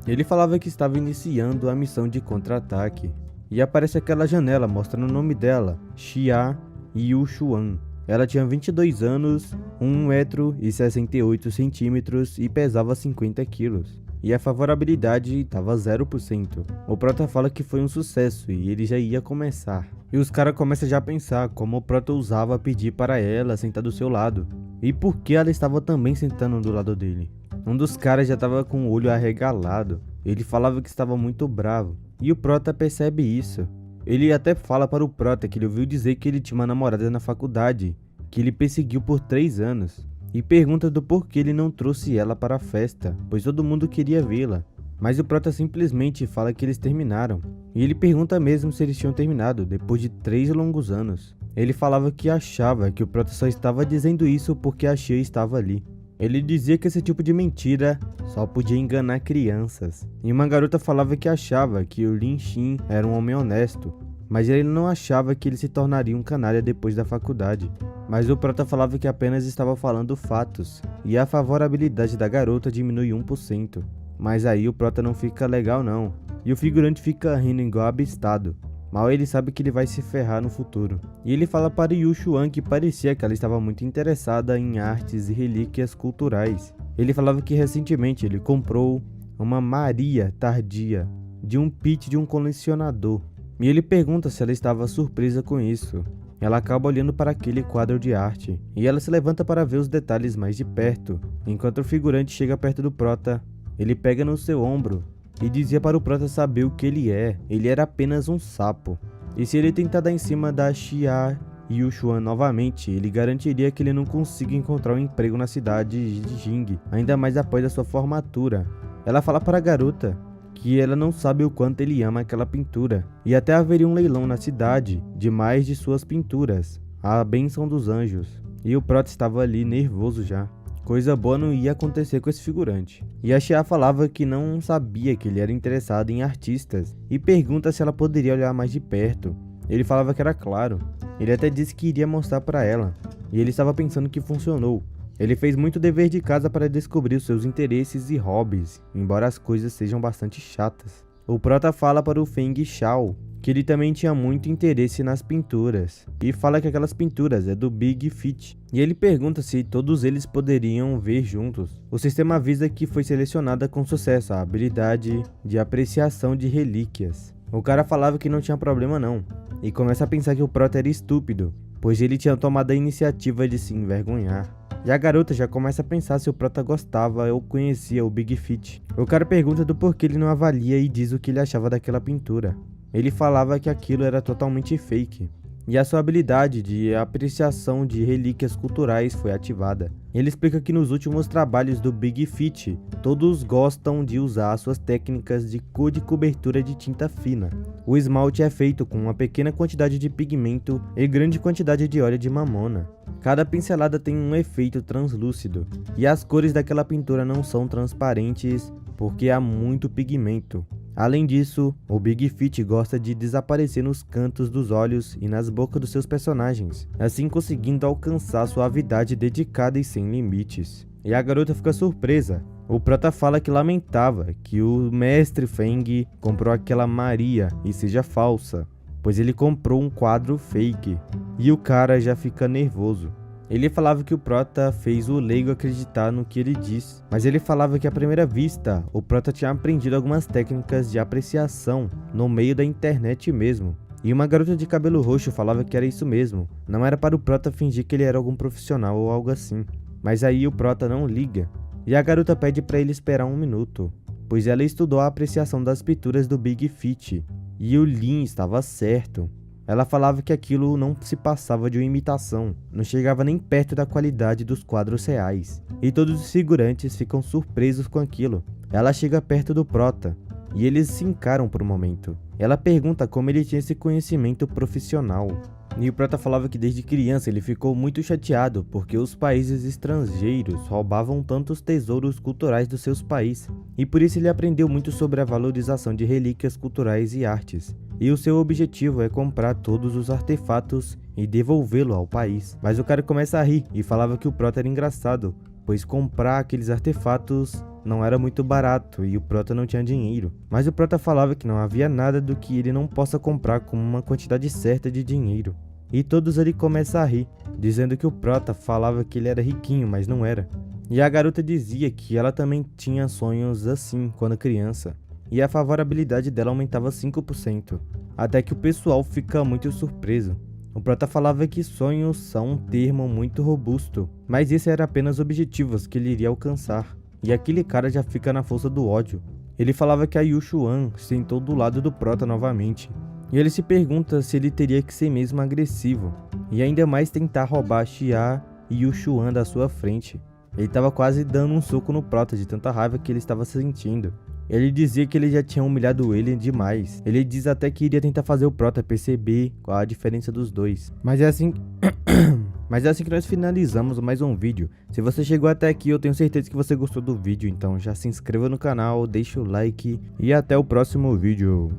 Ele falava que estava iniciando a missão de contra-ataque. E aparece aquela janela mostrando o nome dela, Xia Yu Xuan. Ela tinha 22 anos, 1,68 m e pesava 50 kg. E a favorabilidade estava 0%. O prota fala que foi um sucesso e ele já ia começar. E os caras começam já a pensar como o prota usava pedir para ela sentar do seu lado. E por que ela estava também sentando do lado dele. Um dos caras já estava com o olho arregalado. Ele falava que estava muito bravo. E o prota percebe isso. Ele até fala para o prota que ele ouviu dizer que ele tinha uma namorada na faculdade, que ele perseguiu por 3 anos. E pergunta do porquê ele não trouxe ela para a festa, pois todo mundo queria vê-la. Mas o prota simplesmente fala que eles terminaram. E ele pergunta mesmo se eles tinham terminado, depois de 3 longos anos. Ele falava que achava que o prota só estava dizendo isso porque a Xia estava ali. Ele dizia que esse tipo de mentira só podia enganar crianças. E uma garota falava que achava que o Lin Xin era um homem honesto, mas ele não achava que ele se tornaria um canalha depois da faculdade. Mas o prota falava que apenas estava falando fatos, e a favorabilidade da garota diminui 1%. Mas aí o prota não fica legal não, e o figurante fica rindo igual abestado. Mal ele sabe que ele vai se ferrar no futuro. E ele fala para Yu Xuan que parecia que ela estava muito interessada em artes e relíquias culturais. Ele falava que recentemente ele comprou uma Maria tardia de um pit de um colecionador. E ele pergunta se ela estava surpresa com isso. Ela acaba olhando para aquele quadro de arte e ela se levanta para ver os detalhes mais de perto. Enquanto o figurante chega perto do prota, ele pega no seu ombro e dizia para o prota saber o que ele é. Ele era apenas um sapo. E se ele tentar dar em cima da Xia Yushuan novamente, ele garantiria que ele não consiga encontrar um emprego na cidade de Jing, ainda mais após a sua formatura. Ela fala para a garota que ela não sabe o quanto ele ama aquela pintura, e até haveria um leilão na cidade de mais de suas pinturas, a Bênção dos Anjos, e o prota estava ali nervoso já. Coisa boa não ia acontecer com esse figurante. E a Xia falava que não sabia que ele era interessado em artistas, e pergunta se ela poderia olhar mais de perto. Ele falava que era claro, ele até disse que iria mostrar para ela, e ele estava pensando que funcionou. Ele fez muito dever de casa para descobrir os seus interesses e hobbies, embora as coisas sejam bastante chatas. O prota fala para o Feng Shao que ele também tinha muito interesse nas pinturas, e fala que aquelas pinturas é do Big Fit, e ele pergunta se todos eles poderiam ver juntos. O sistema avisa que foi selecionada com sucesso a habilidade de apreciação de relíquias. O cara falava que não tinha problema não, e começa a pensar que o prota era estúpido, pois ele tinha tomado a iniciativa de se envergonhar. E a garota já começa a pensar se o prota gostava ou conhecia o Big Fit. O cara pergunta do porquê ele não avalia e diz o que ele achava daquela pintura. Ele falava que aquilo era totalmente fake, e a sua habilidade de apreciação de relíquias culturais foi ativada. Ele explica que nos últimos trabalhos do Big Fit, todos gostam de usar suas técnicas de cor de cobertura de tinta fina. O esmalte é feito com uma pequena quantidade de pigmento e grande quantidade de óleo de mamona. Cada pincelada tem um efeito translúcido, e as cores daquela pintura não são transparentes porque há muito pigmento. Além disso, o Big Fit gosta de desaparecer nos cantos dos olhos e nas bocas dos seus personagens, assim conseguindo alcançar suavidade dedicada e sem limites. E a garota fica surpresa. O prota fala que lamentava que o mestre Feng comprou aquela Maria e seja falsa, pois ele comprou um quadro fake, e o cara já fica nervoso. Ele falava que o prota fez o leigo acreditar no que ele diz, mas ele falava que à primeira vista, o prota tinha aprendido algumas técnicas de apreciação no meio da internet mesmo. E uma garota de cabelo roxo falava que era isso mesmo, não era para o prota fingir que ele era algum profissional ou algo assim. Mas aí o prota não liga, e a garota pede para ele esperar um minuto, pois ela estudou a apreciação das pinturas do Big Fit, e o Lin estava certo. Ela falava que aquilo não se passava de uma imitação, não chegava nem perto da qualidade dos quadros reais, e todos os figurantes ficam surpresos com aquilo. Ela chega perto do prota, e eles se encaram por um momento. Ela pergunta como ele tinha esse conhecimento profissional, e o prota falava que desde criança ele ficou muito chateado porque os países estrangeiros roubavam tantos tesouros culturais dos seus países, e por isso ele aprendeu muito sobre a valorização de relíquias culturais e artes. E o seu objetivo é comprar todos os artefatos e devolvê-lo ao país. Mas o cara começa a rir e falava que o prota era engraçado, pois comprar aqueles artefatos não era muito barato e o prota não tinha dinheiro. Mas o prota falava que não havia nada do que ele não possa comprar com uma quantidade certa de dinheiro. E todos ali começam a rir, dizendo que o prota falava que ele era riquinho, mas não era. E a garota dizia que ela também tinha sonhos assim quando criança, e a favorabilidade dela aumentava 5%, até que o pessoal fica muito surpreso. O prota falava que sonhos são um termo muito robusto, mas esse era apenas objetivos que ele iria alcançar, e aquele cara já fica na força do ódio. Ele falava que a Yushuan sentou do lado do prota novamente, e ele se pergunta se ele teria que ser mesmo agressivo, e ainda mais tentar roubar Xia e Yushuan da sua frente. Ele estava quase dando um soco no prota de tanta raiva que ele estava sentindo. Ele dizia que ele já tinha humilhado ele demais. Ele diz até que iria tentar fazer o prota perceber qual a diferença dos dois. Mas é assim que nós finalizamos mais um vídeo. Se você chegou até aqui, eu tenho certeza que você gostou do vídeo. Então já se inscreva no canal, deixa o like e até o próximo vídeo.